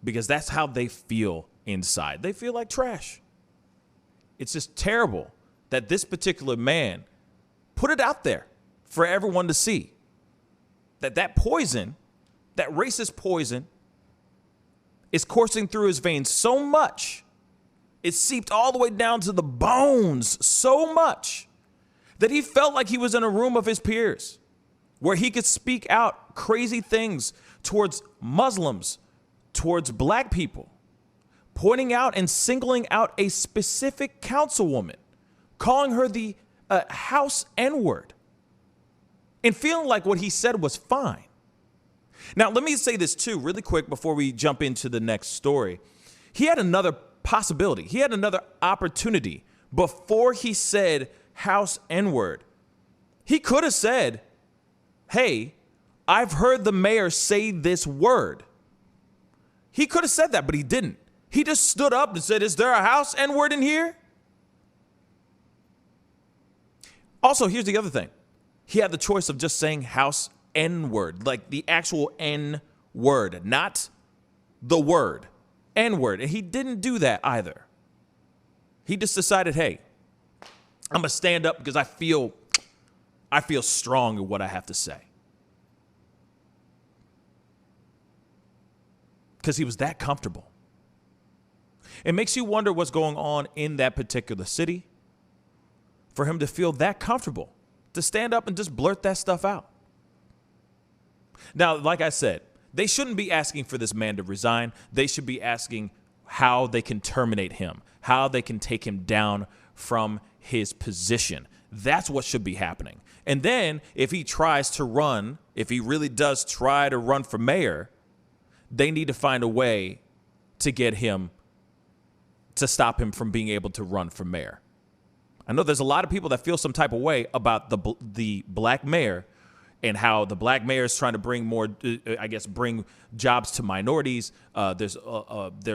because that's how they feel inside. They feel like trash. It's just terrible that this particular man put it out there for everyone to see. That poison, that racist poison, is coursing through his veins so much, it seeped all the way down to the bones so much that he felt like he was in a room of his peers where he could speak out crazy things towards Muslims, towards black people, pointing out and singling out a specific councilwoman, calling her the house N-word, and feeling like what he said was fine. Now, let me say this too, really quick before we jump into the next story. He had another possibility. He had another opportunity before he said house N-word. He could have said, hey, I've heard the mayor say this word. He could have said that, but he didn't. He just stood up and said, is there a house N-word in here? Also, here's the other thing. He had the choice of just saying house N-word, like the actual N-word, not the word, N-word. And he didn't do that either. He just decided, hey, I'm going to stand up because I feel strong in what I have to say. Because he was that comfortable. It makes you wonder what's going on in that particular city for him to feel that comfortable, to stand up and just blurt that stuff out. Now, like I said, they shouldn't be asking for this man to resign. They should be asking how they can terminate him, how they can take him down from his position. That's what should be happening. And then if he tries to run, if he really does try to run for mayor, they need to find a way to get him, to stop him from being able to run for mayor. I know there's a lot of people that feel some type of way about the black mayor and how the black mayor is trying to bring more, bring jobs to minorities. There's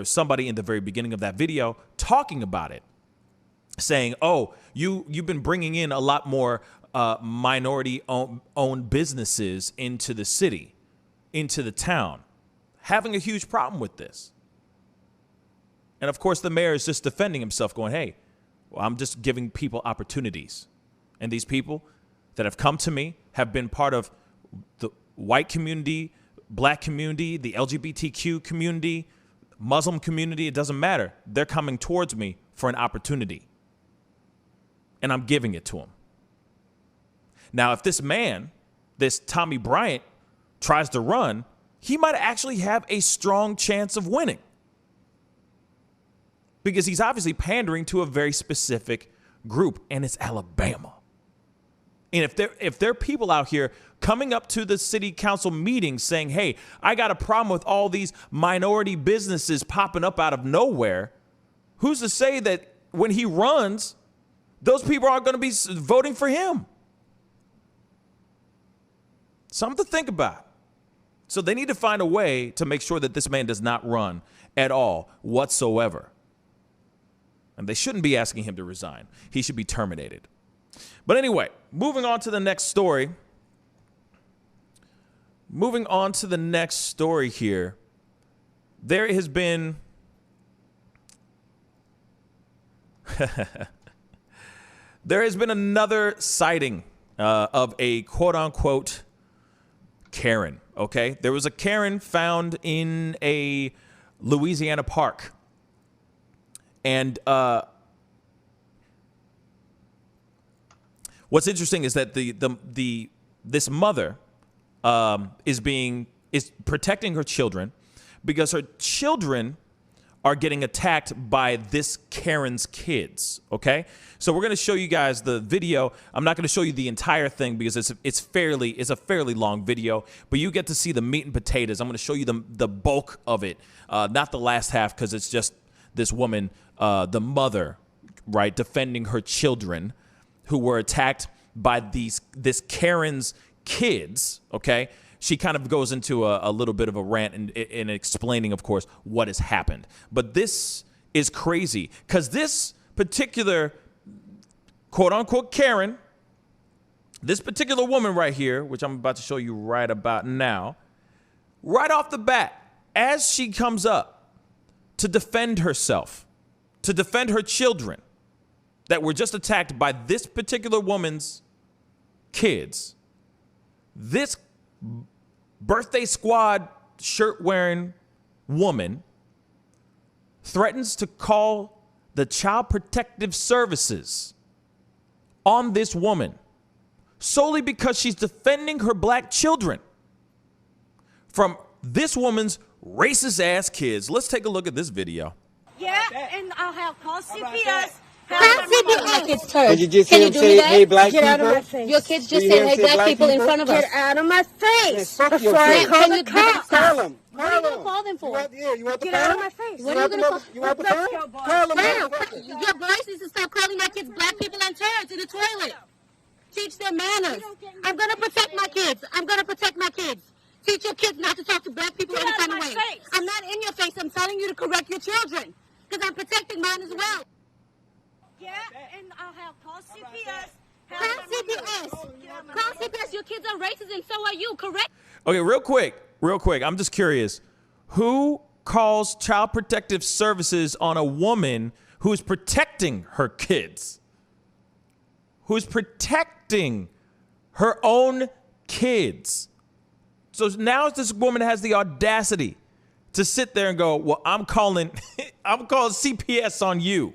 somebody in the very beginning of that video talking about it, saying, oh, you've been bringing in a lot more minority-owned businesses into the city, into the town, having a huge problem with this. And of course, the mayor is just defending himself, going, hey, well, I'm just giving people opportunities. And these people that have come to me have been part of the white community, black community, the LGBTQ community, Muslim community. It doesn't matter. They're coming towards me for an opportunity. And I'm giving it to them. Now, if this man, this Tommy Bryant, tries to run, he might actually have a strong chance of winning. Because he's obviously pandering to a very specific group, and it's Alabama. And if there are people out here coming up to the city council meetings saying, hey, I got a problem with all these minority businesses popping up out of nowhere, who's to say that when he runs, those people aren't going to be voting for him? Something to think about. So they need to find a way to make sure that this man does not run at all whatsoever. And they shouldn't be asking him to resign. He should be terminated. But anyway, moving on to the next story. Moving on to the next story here. There has been another sighting of a quote-unquote Karen, okay? There was a Karen found in a Louisiana park. And What's interesting is that this mother is protecting her children because her children are getting attacked by this Karen's kids, okay? So we're going to show you guys the video. I'm not going to show you the entire thing because it's a fairly long video, but you get to see the meat and potatoes. I'm going to show you the bulk of it, not the last half because it's just this woman, the mother, right, defending her children who were attacked by this Karen's kids, okay? She kind of goes into a little bit of a rant in explaining, of course, what has happened. But this is crazy because this particular quote-unquote Karen, this particular woman right here, which I'm about to show you right about now, right off the bat, as she comes up to defend herself, to defend her children that were just attacked by this particular woman's kids, this birthday squad shirt-wearing woman threatens to call the Child Protective Services on this woman solely because she's defending her black children from this woman's racist-ass kids. Let's take a look at this video. Yeah, and I'll have call CPS. Did you just hear him say, hey, black people? Get out of my face. Your kids just said, hey, black people in front of us. Get out of my face. Fuck Before I call the cops. Call them. What are you going to call them for? You want the Get out of my face. What are you going to call? You want the phone? Call them. Your boys need to stop calling my kids black people and turds in the toilet. Teach them manners. I'm going to protect my kids. I'm going to protect my kids. Teach your kids not to talk to black people any kind of way. I'm not in your face. I'm telling you to correct your children because I'm protecting mine as well. Yeah, and I'll have call CPS. Call CPS. Call CPS. Your kids are racist and so are you, correct? Okay, real quick. I'm just curious. Who calls Child Protective Services on a woman who's protecting her kids? Who's protecting her own kids? So now this woman has the audacity to sit there and go, well, I'm calling CPS on you.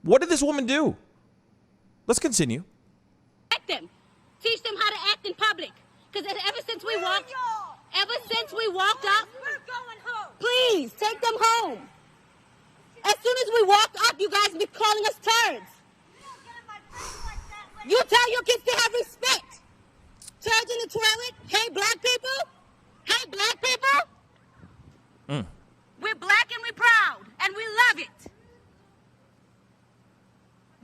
What did this woman do? Let's continue. Protect them. Teach them how to act in public. Because ever since we walked up, we're going home. Please, take them home. As soon as we walked up, you guys be calling us turds. You tell your kids to have respect. Turds in the toilet. Hey, black people. Hey, black people. We're black and we're proud, and we love it.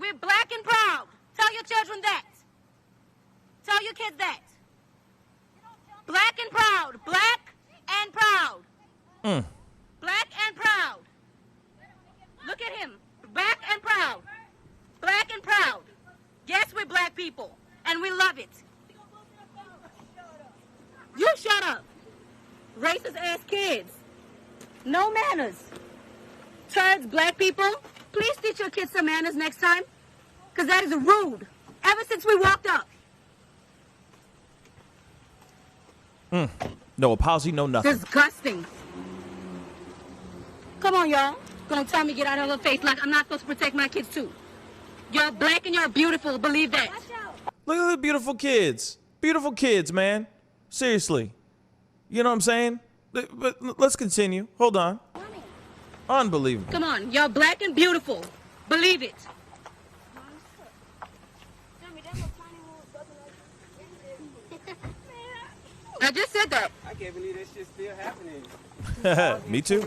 We're black and proud. Tell your children that. Tell your kids that. Black and proud. Black and proud. Black and proud. Look at him. Black and proud. Black and proud. Yes, we're black people, and we love it. You shut up. Racist ass kids. No manners. Turds, black people. Please teach your kids some manners next time, because that is rude. Ever since we walked up. No apology, no nothing. Disgusting. Come on, y'all. Gonna tell me get out of her face like I'm not supposed to protect my kids too. You're black and you're beautiful. Believe that. Look at the beautiful kids. Beautiful kids, man. Seriously. You know what I'm saying? But let's continue. Hold on. Unbelievable. Come on, you're black and beautiful. Believe it. I just said that. I can't believe that shit's still happening. Me too.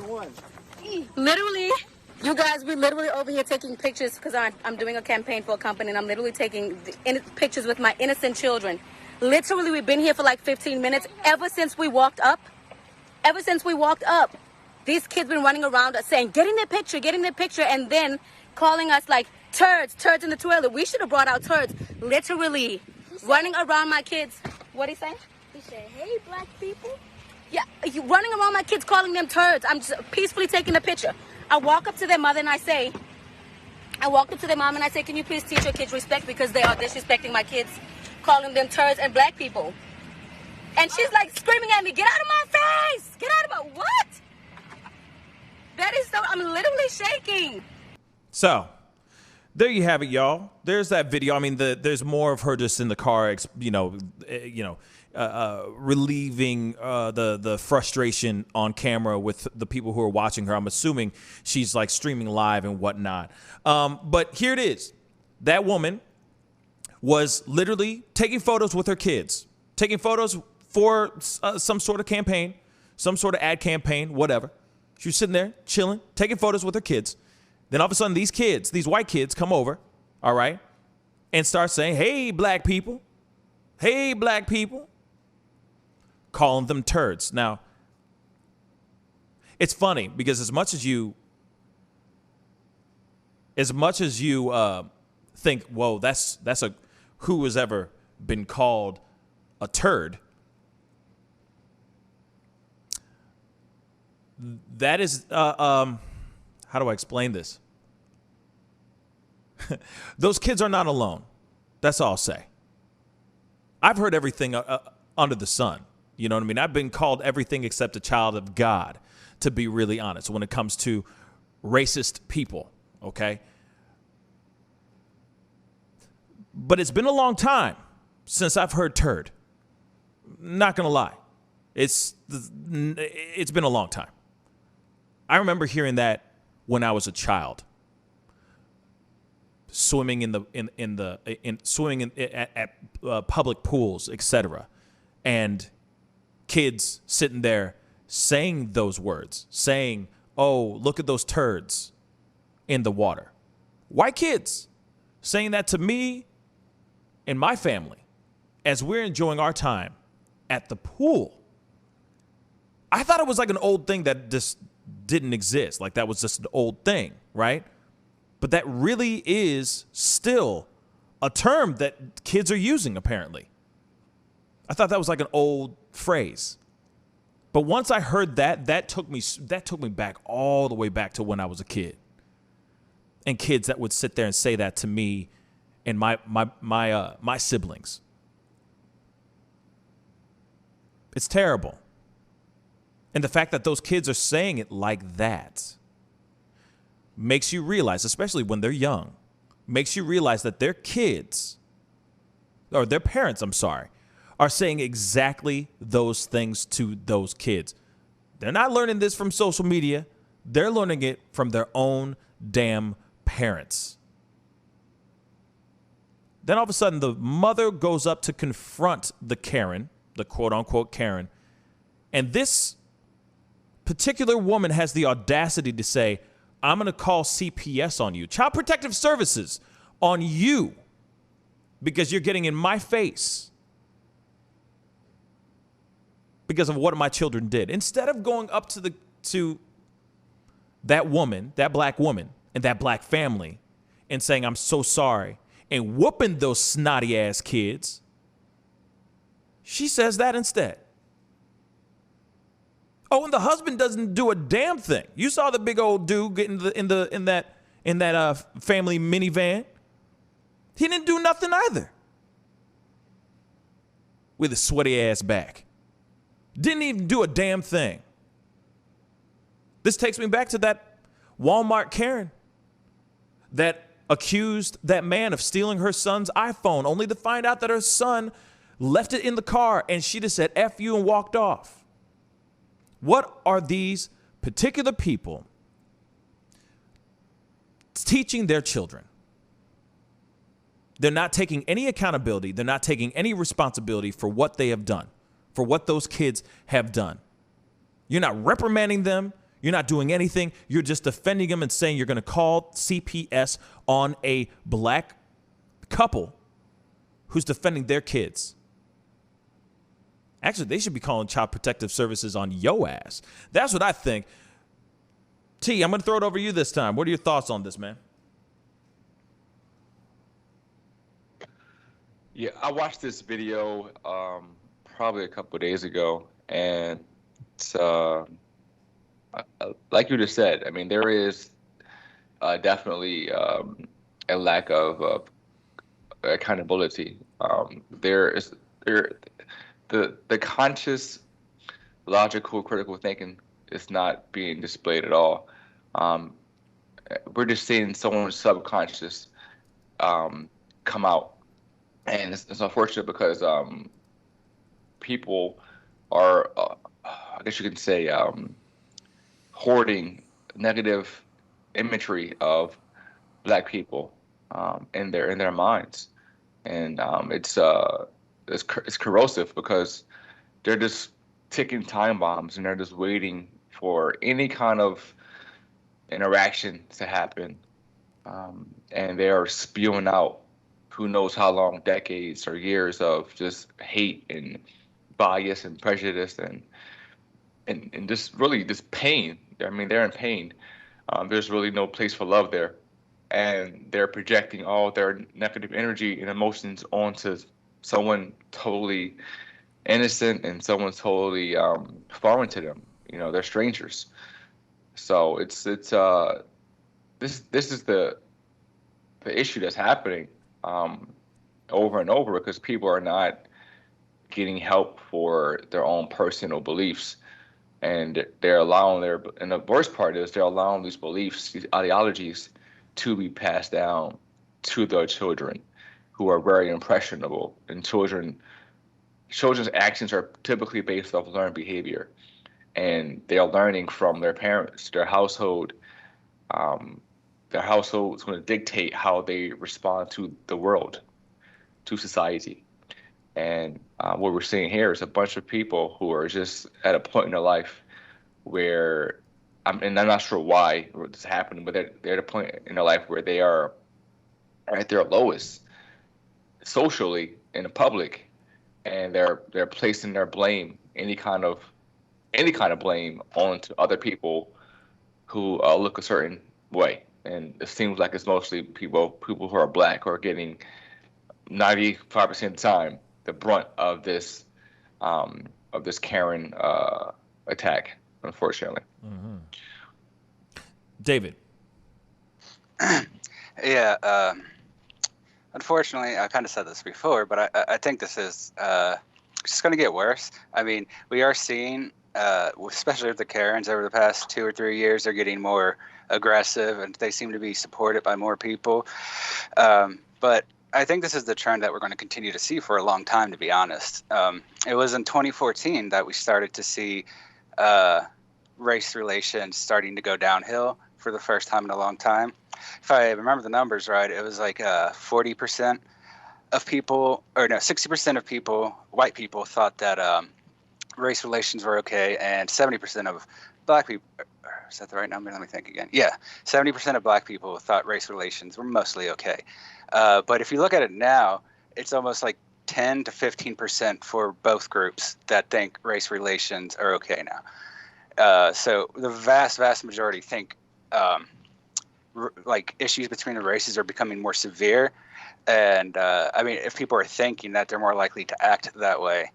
Literally, you guys, we're literally over here taking pictures because I'm doing a campaign for a company and I'm literally taking pictures with my innocent children. Literally, we've been here for like 15 minutes ever since we walked up. Ever since we walked up. These kids been running around us saying, get in the picture, and then calling us like turds in the toilet. We should have brought out turds. Literally, running around my kids. What did he say? He said, hey, black people. Yeah, running around my kids calling them turds. I'm just peacefully taking a picture. I walk up to their mother and I say, can you please teach your kids respect because they are disrespecting my kids, calling them turds and black people. And she's like screaming at me, get out of my face! Get out of my, what? That is so, I'm literally shaking. So, there you have it, y'all. There's that video. I mean, there's more of her just in the car, relieving the frustration on camera with the people who are watching her. I'm assuming she's like streaming live and whatnot. But here it is. That woman was literally taking photos with her kids, taking photos for some sort of campaign, some sort of ad campaign, whatever. She was sitting there chilling, taking photos with her kids. Then all of a sudden, these white kids come over, all right, and start saying, hey, black people, calling them turds. Now, it's funny because as much as you think, whoa, that's a who has ever been called a turd, that is how do I explain this? Those kids are not alone. That's all I'll say. I've heard everything under the sun. You know what I mean? I've been called everything except a child of God, to be really honest, when it comes to racist people, okay? But it's been a long time since I've heard turd. Not gonna lie. It's been a long time. I remember hearing that when I was a child, swimming at public pools, etc., and kids sitting there saying those words, saying, "Oh, look at those turds in the water." White kids saying that to me and my family as we're enjoying our time at the pool. I thought it was like an old thing that just didn't exist. Like that was just an old thing, right? But that really is still a term that kids are using, apparently. I thought that was like an old phrase. But once I heard that took me back all the way back to when I was a kid. And kids that would sit there and say that to me and my siblings. It's terrible. And the fact that those kids are saying it like that makes you realize, especially when they're young, makes you realize that their kids, or their parents, are saying exactly those things to those kids. They're not learning this from social media. They're learning it from their own damn parents. Then all of a sudden, the mother goes up to confront the Karen, the quote-unquote Karen, and this particular woman has the audacity to say, I'm going to call CPS on you, Child Protective Services on you, because you're getting in my face because of what my children did. Instead of going up to that woman, that black woman, and that black family and saying, I'm so sorry, and whooping those snotty ass kids, she says that instead. Oh, and the husband doesn't do a damn thing. You saw the big old dude get in that family minivan. He didn't do nothing either. With a sweaty ass back. Didn't even do a damn thing. This takes me back to that Walmart Karen that accused that man of stealing her son's iPhone, only to find out that her son left it in the car and she just said F you and walked off. What are these particular people teaching their children? They're not taking any accountability. They're not taking any responsibility for what they have done, for what those kids have done. You're not reprimanding them. You're not doing anything. You're just defending them and saying you're going to call CPS on a black couple who's defending their kids. Actually, they should be calling Child Protective Services on yo ass. That's what I think. T, I'm going to throw it over to you this time. What are your thoughts on this, man? Yeah, I watched this video probably a couple of days ago, and it's like you just said. I mean, there is definitely a lack of accountability. The conscious, logical, critical thinking is not being displayed at all. We're just seeing someone's subconscious come out, and it's unfortunate because people are, I guess you could say, hoarding negative imagery of Black people in their minds, and it's corrosive because they're just ticking time bombs, and they're just waiting for any kind of interaction to happen, and they are spewing out who knows how long, decades or years of just hate and bias and prejudice and just really just pain. I mean, they're in pain. There's really no place for love there, and they're projecting all their negative energy and emotions onto someone totally innocent and someone totally foreign to them. You know, they're strangers. So this is the issue that's happening over and over because people are not getting help for their own personal beliefs, and they're allowing and the worst part is they're allowing these beliefs, these ideologies, to be passed down to their children, who are very impressionable, and children's actions are typically based off learned behavior, and they are learning from their parents, their household. Their household is going to dictate how they respond to the world, to society. And what we're seeing here is a bunch of people who are just at a point in their life where, and I'm not sure why this is happening, but they're at a point in their life where they are at their lowest socially in the public, and they're placing their blame, any kind of blame, onto other people who look a certain way. And it seems like it's mostly people who are Black who are getting 95% of the time the brunt of this Karen attack, unfortunately. Mm-hmm. David. Yeah. Unfortunately, I kind of said this before, but I think this is just going to get worse. I mean, we are seeing, especially with the Karens over the past 2 or 3 years, they're getting more aggressive, and they seem to be supported by more people. But I think this is the trend that we're going to continue to see for a long time, to be honest. It was in 2014 that we started to see race relations starting to go downhill for the first time in a long time. If I remember the numbers right, it was like 40% of people, or no, 60% of people, white people, thought that race relations were okay, and 70% of Black people, is that the right number? Let me think again. Yeah, 70% of Black people thought race relations were mostly okay. But if you look at it now, it's almost like 10 to 15% for both groups that think race relations are okay now. So the vast majority think like issues between the races are becoming more severe. And I mean, if people are thinking that, they're more likely to act that way.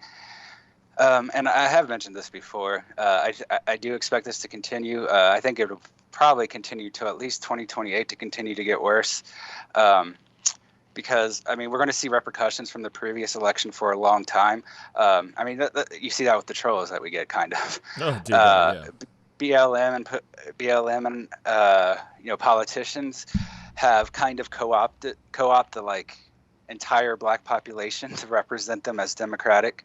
And I have mentioned this before. I do expect this to continue. I think it will probably continue to at least 2028 to continue to get worse. Because, I mean, we're going to see repercussions from the previous election for a long time. I mean, you see that with the trolls that we get, kind of. Oh, dear God, yeah. BLM and you know, politicians have kind of co-opt the like entire Black population to represent them as Democratic.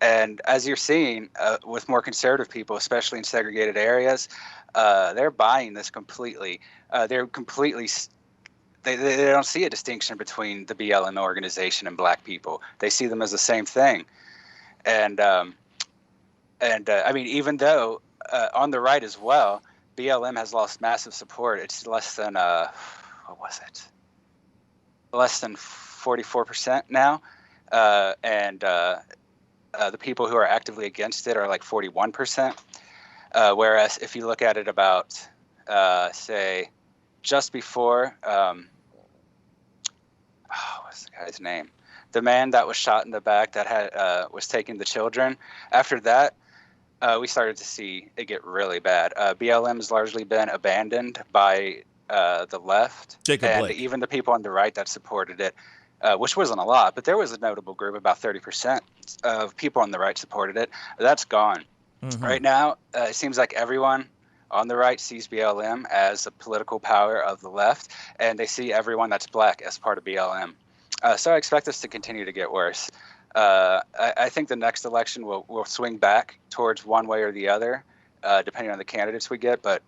And as you're seeing with more conservative people, especially in segregated areas, they're buying this completely. They're completely. They don't see a distinction between the BLM organization and Black people. They see them as the same thing. And I mean, even though on the right as well, BLM has lost massive support. It's less than what was it? Less than 44% now, and the people who are actively against it are like 41%. Whereas if you look at it about, say, just before, what's the guy's name? The man that was shot in the back that had was taking the children. After that, we started to see it get really bad. BLM has largely been abandoned by the left, and Blake. Even the people on the right that supported it, which wasn't a lot, but there was a notable group, about 30% of people on the right supported it. That's gone. Mm-hmm. Right now, it seems like everyone on the right sees BLM as a political power of the left, and they see everyone that's black as part of BLM. So I expect this to continue to get worse. I think the next election will swing back towards one way or the other, depending on the candidates we get. But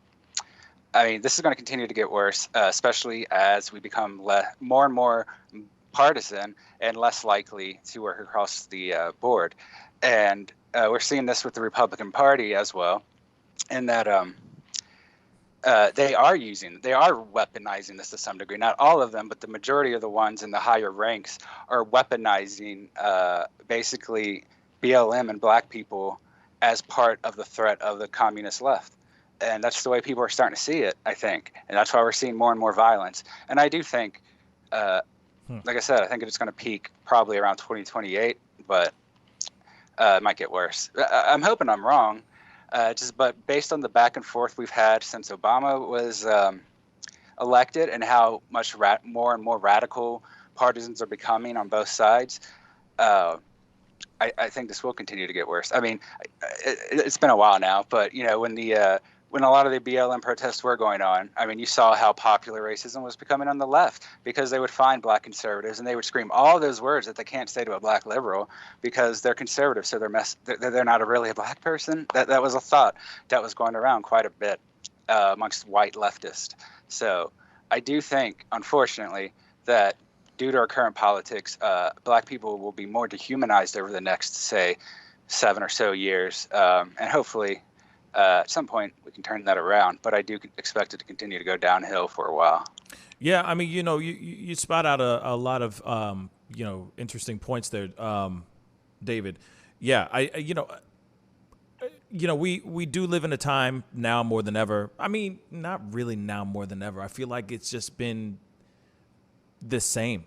I mean, this is going to continue to get worse, especially as we become more and more partisan and less likely to work across the board. And we're seeing this with the Republican Party as well, in that they are weaponizing this to some degree. Not all of them, but the majority of the ones in the higher ranks are weaponizing basically BLM and black people as part of the threat of the communist left. And that's the way people are starting to see it, I think. And that's why we're seeing more and more violence. And I do think, like I said, I think it's going to peak probably around 2028, but it might get worse. I'm hoping I'm wrong. But based on the back and forth we've had since Obama was elected and how much more and more radical partisans are becoming on both sides, I think this will continue to get worse. I mean, it's been a while now, but you know, when a lot of the BLM protests were going on, I mean, you saw how popular racism was becoming on the left, because they would find black conservatives and they would scream all those words that they can't say to a black liberal because they're conservative, so they're not really a black person. That was a thought that was going around quite a bit amongst white leftists. So I do think, unfortunately, that due to our current politics, black people will be more dehumanized over the next, say, 7 or so years, and hopefully at some point we can turn that around, but I do expect it to continue to go downhill for a while. Yeah, I mean, you know, you spot out a lot of you know, interesting points there, David. Yeah, we do live in a time now more than ever. I mean, not really now more than ever. I feel like it's just been the same.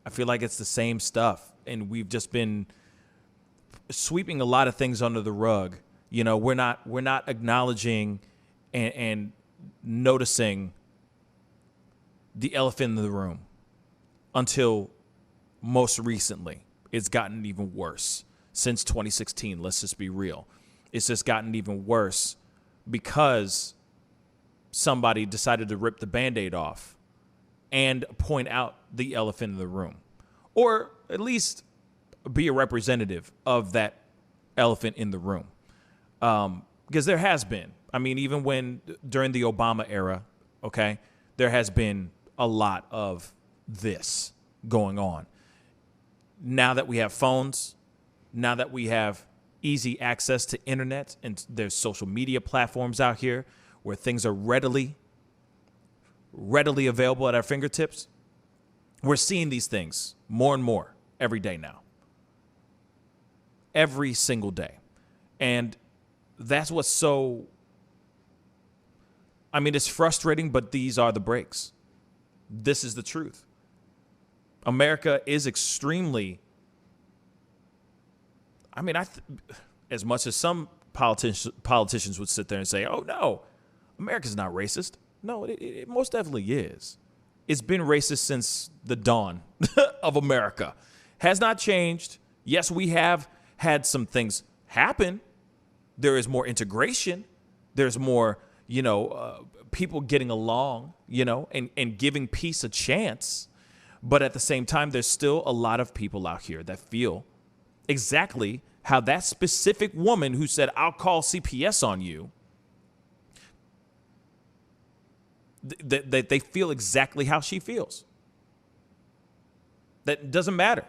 I feel like it's the same stuff, and we've just been sweeping a lot of things under the rug. You know, we're not acknowledging and noticing the elephant in the room until most recently. It's gotten even worse since 2016. Let's just be real. It's just gotten even worse because somebody decided to rip the Band-Aid off and point out the elephant in the room, or at least be a representative of that elephant in the room. Because there has been, I mean, even during the Obama era, okay, there has been a lot of this going on. Now that we have phones, now that we have easy access to internet, and there's social media platforms out here where things are readily available at our fingertips, we're seeing these things more and more every day now. Every single day. And that's what's so, I mean, it's frustrating, but these are the breaks. This is the truth. America is extremely, I mean, as much as some politicians would sit there and say, oh, no, America's not racist. No, it most definitely is. It's been racist since the dawn of America. Has not changed. Yes, we have had some things happen. There is more integration. There's more, people getting along, and giving peace a chance. But at the same time, there's still a lot of people out here that feel exactly how that specific woman who said, I'll call CPS on you, they feel exactly how she feels. That doesn't matter.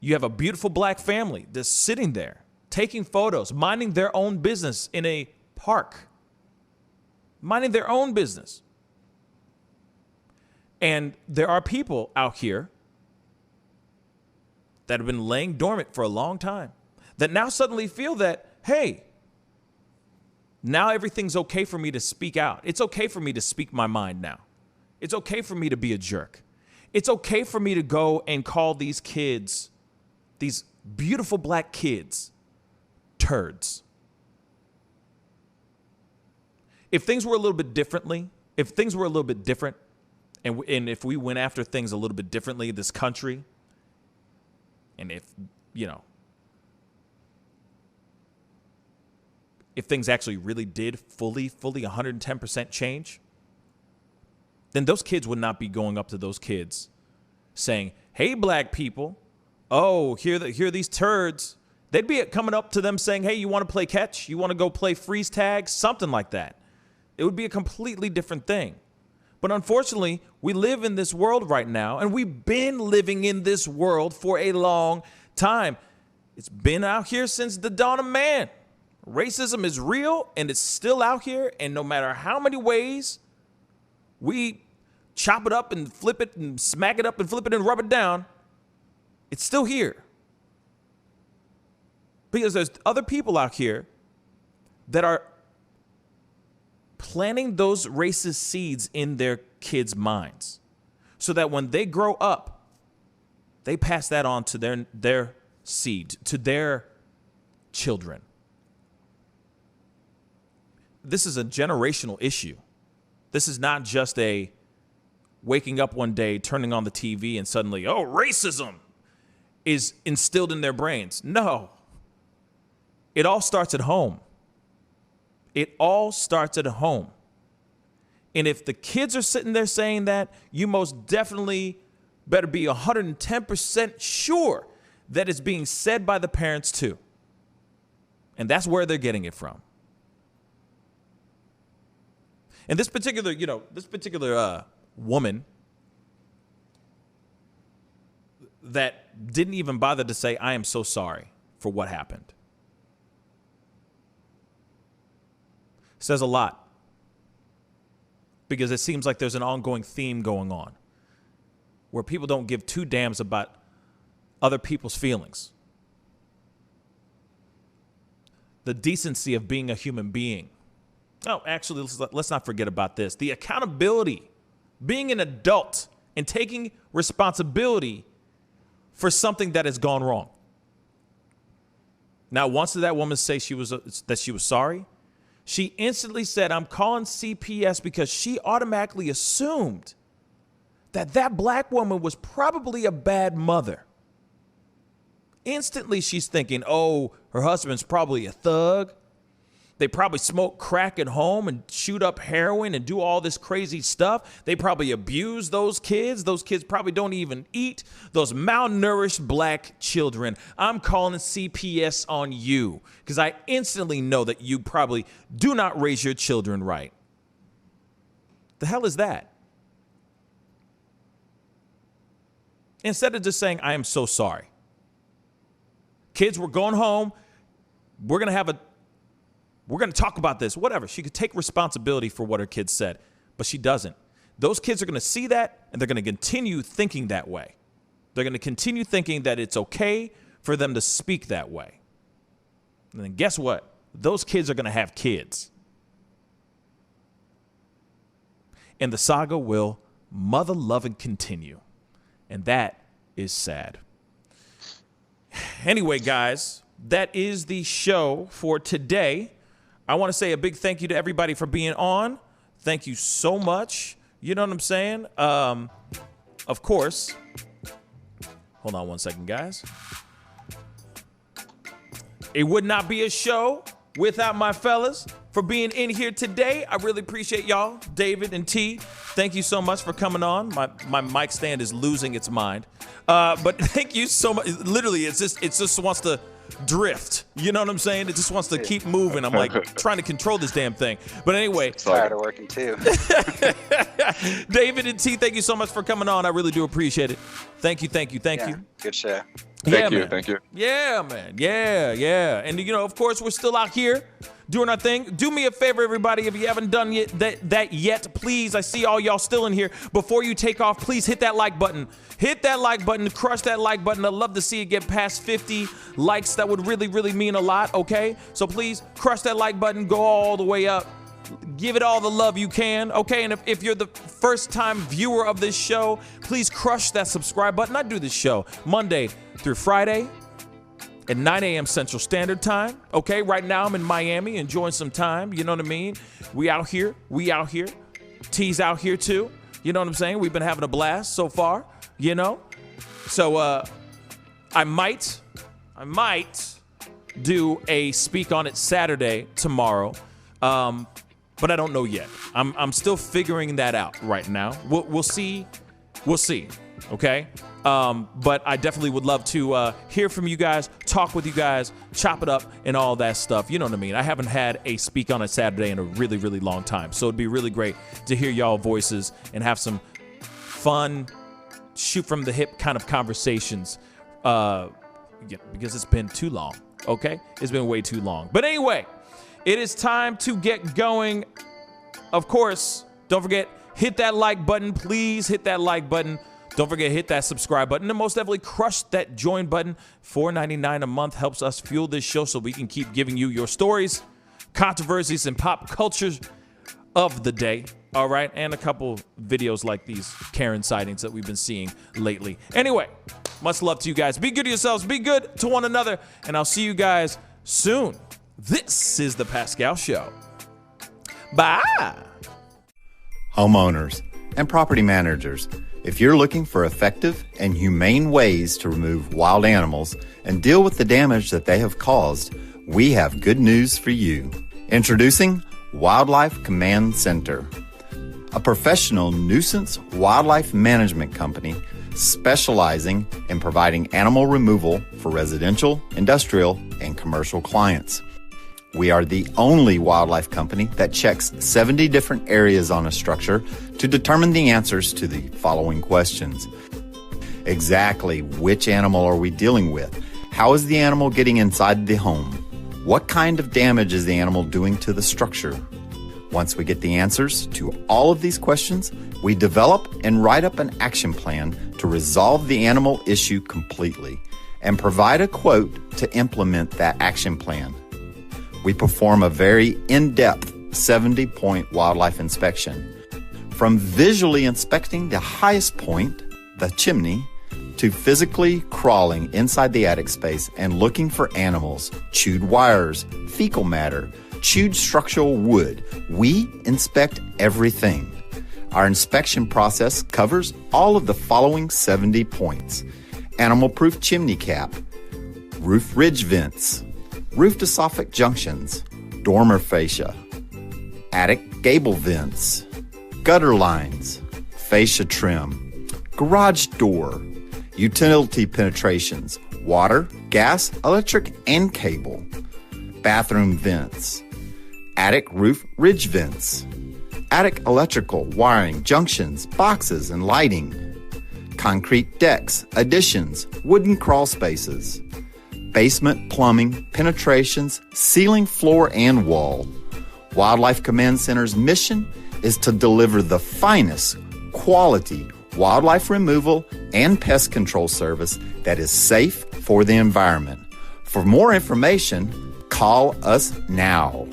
You have a beautiful black family that's sitting there, taking photos, minding their own business in a park, minding their own business. And there are people out here that have been laying dormant for a long time that now suddenly feel that, hey, now everything's okay for me to speak out. It's okay for me to speak my mind now. It's okay for me to be a jerk. It's okay for me to go and call these kids, these beautiful black kids, turds. If things were a little bit different, and if we went after things a little bit differently, this country, and if if things actually really did fully 110% change, then those kids would not be going up to those kids saying, hey, black people, oh, here are these turds. They'd be coming up to them saying, hey, you want to play catch? You want to go play freeze tag? Something like that. It would be a completely different thing. But unfortunately, we live in this world right now, and we've been living in this world for a long time. It's been out here since the dawn of man. Racism is real, and it's still out here, and no matter how many ways we chop it up and flip it and smack it up and flip it and rub it down, it's still here. Because there's other people out here that are planting those racist seeds in their kids' minds so that when they grow up, they pass that on to their seed, to their children. This is a generational issue. This is not just a waking up one day, turning on the TV, and suddenly, oh, racism is instilled in their brains. No. It all starts at home. It all starts at home. And if the kids are sitting there saying that, you most definitely better be 110% sure that it's being said by the parents too. And that's where they're getting it from. And this particular, woman that didn't even bother to say, I am so sorry for what happened, says a lot, because it seems like there's an ongoing theme going on where people don't give two damns about other people's feelings. The decency of being a human being. Oh, actually, let's not forget about this. The accountability, being an adult and taking responsibility for something that has gone wrong. Now, once did that woman say that she was sorry? She instantly said, I'm calling CPS because she automatically assumed that black woman was probably a bad mother. Instantly, she's thinking, oh, her husband's probably a thug. They probably smoke crack at home and shoot up heroin and do all this crazy stuff. They probably abuse those kids. Those kids probably don't even eat. Those malnourished black children. I'm calling CPS on you because I instantly know that you probably do not raise your children right. The hell is that? Instead of just saying, I am so sorry. Kids, we're going home. We're going to talk about this, whatever. She could take responsibility for what her kids said, but she doesn't. Those kids are going to see that, and they're going to continue thinking that way. They're going to continue thinking that it's okay for them to speak that way. And then guess what? Those kids are going to have kids. And the saga will mother love and continue. And that is sad. Anyway, guys, that is the show for today. I want to say a big thank you to everybody for being on. Thank you so much. You know what I'm saying? Of course. Hold on one second, guys. It would not be a show without my fellas for being in here today. I really appreciate y'all. David and T, thank you so much for coming on. My mic stand is losing its mind. But thank you so much. Literally, it just wants to drift. You know what I'm saying? It just wants to keep moving. I'm like trying to control this damn thing. But anyway. Tired of working too. David and T, thank you so much for coming on. I really do appreciate it. Thank you. Good show. Thank you. Yeah, man. Yeah. And, of course, we're still out here doing our thing. Do me a favor, everybody. If you haven't done that yet, please, I see all y'all still in here. Before you take off, please hit that like button. Hit that like button. Crush that like button. I'd love to see it get past 50 likes. That would really, really mean a lot, okay? So please crush that like button. Go all the way up. Give it all the love you can, okay? And if you're the first-time viewer of this show, please crush that subscribe button. I do this show Monday through Friday at 9 a.m. Central Standard Time, okay? Right now I'm in Miami enjoying some time, you know what I mean? We out here. T's out here too, you know what I'm saying? We've been having a blast so far, So I might do a Speak on It Saturday tomorrow, but I don't know yet. I'm still figuring that out right now. We'll see. We'll see. Okay. But I definitely would love to hear from you guys, talk with you guys, chop it up, and all that stuff. You know what I mean? I haven't had a Speak on It Saturday in a really, really long time. So it'd be really great to hear y'all voices and have some fun, shoot from the hip kind of conversations. Because it's been too long. Okay? It's been way too long. But anyway, it is time to get going. Of course, don't forget, hit that like button. Please hit that like button. Don't forget, hit that subscribe button, and most definitely crush that join button. $4.99 a month helps us fuel this show so we can keep giving you your stories, controversies, and pop cultures of the day. All right, and a couple videos like these Karen sightings that we've been seeing lately. Anyway, much love to you guys. Be good to yourselves. Be good to one another, and I'll see you guys soon. This is The Pascal Show. Bye. Homeowners and property managers, if you're looking for effective and humane ways to remove wild animals and deal with the damage that they have caused, we have good news for you. Introducing Wildlife Command Center, a professional nuisance wildlife management company specializing in providing animal removal for residential, industrial, and commercial clients. We are the only wildlife company that checks 70 different areas on a structure to determine the answers to the following questions. Exactly which animal are we dealing with? How is the animal getting inside the home? What kind of damage is the animal doing to the structure? Once we get the answers to all of these questions, we develop and write up an action plan to resolve the animal issue completely and provide a quote to implement that action plan. We perform a very in-depth 70-point wildlife inspection. From visually inspecting the highest point, the chimney, to physically crawling inside the attic space and looking for animals, chewed wires, fecal matter, chewed structural wood. We inspect everything. Our inspection process covers all of the following 70 points: animal-proof chimney cap, roof ridge vents, roof to soffit junctions, dormer fascia, attic gable vents, gutter lines, fascia trim, garage door, utility penetrations, water, gas, electric, and cable, bathroom vents, attic roof ridge vents, attic electrical, wiring, junctions, boxes, and lighting, concrete decks, additions, wooden crawl spaces, basement plumbing, penetrations, ceiling, floor, and wall. Wildlife Command Center's mission is to deliver the finest quality wildlife removal and pest control service that is safe for the environment. For more information, call us now.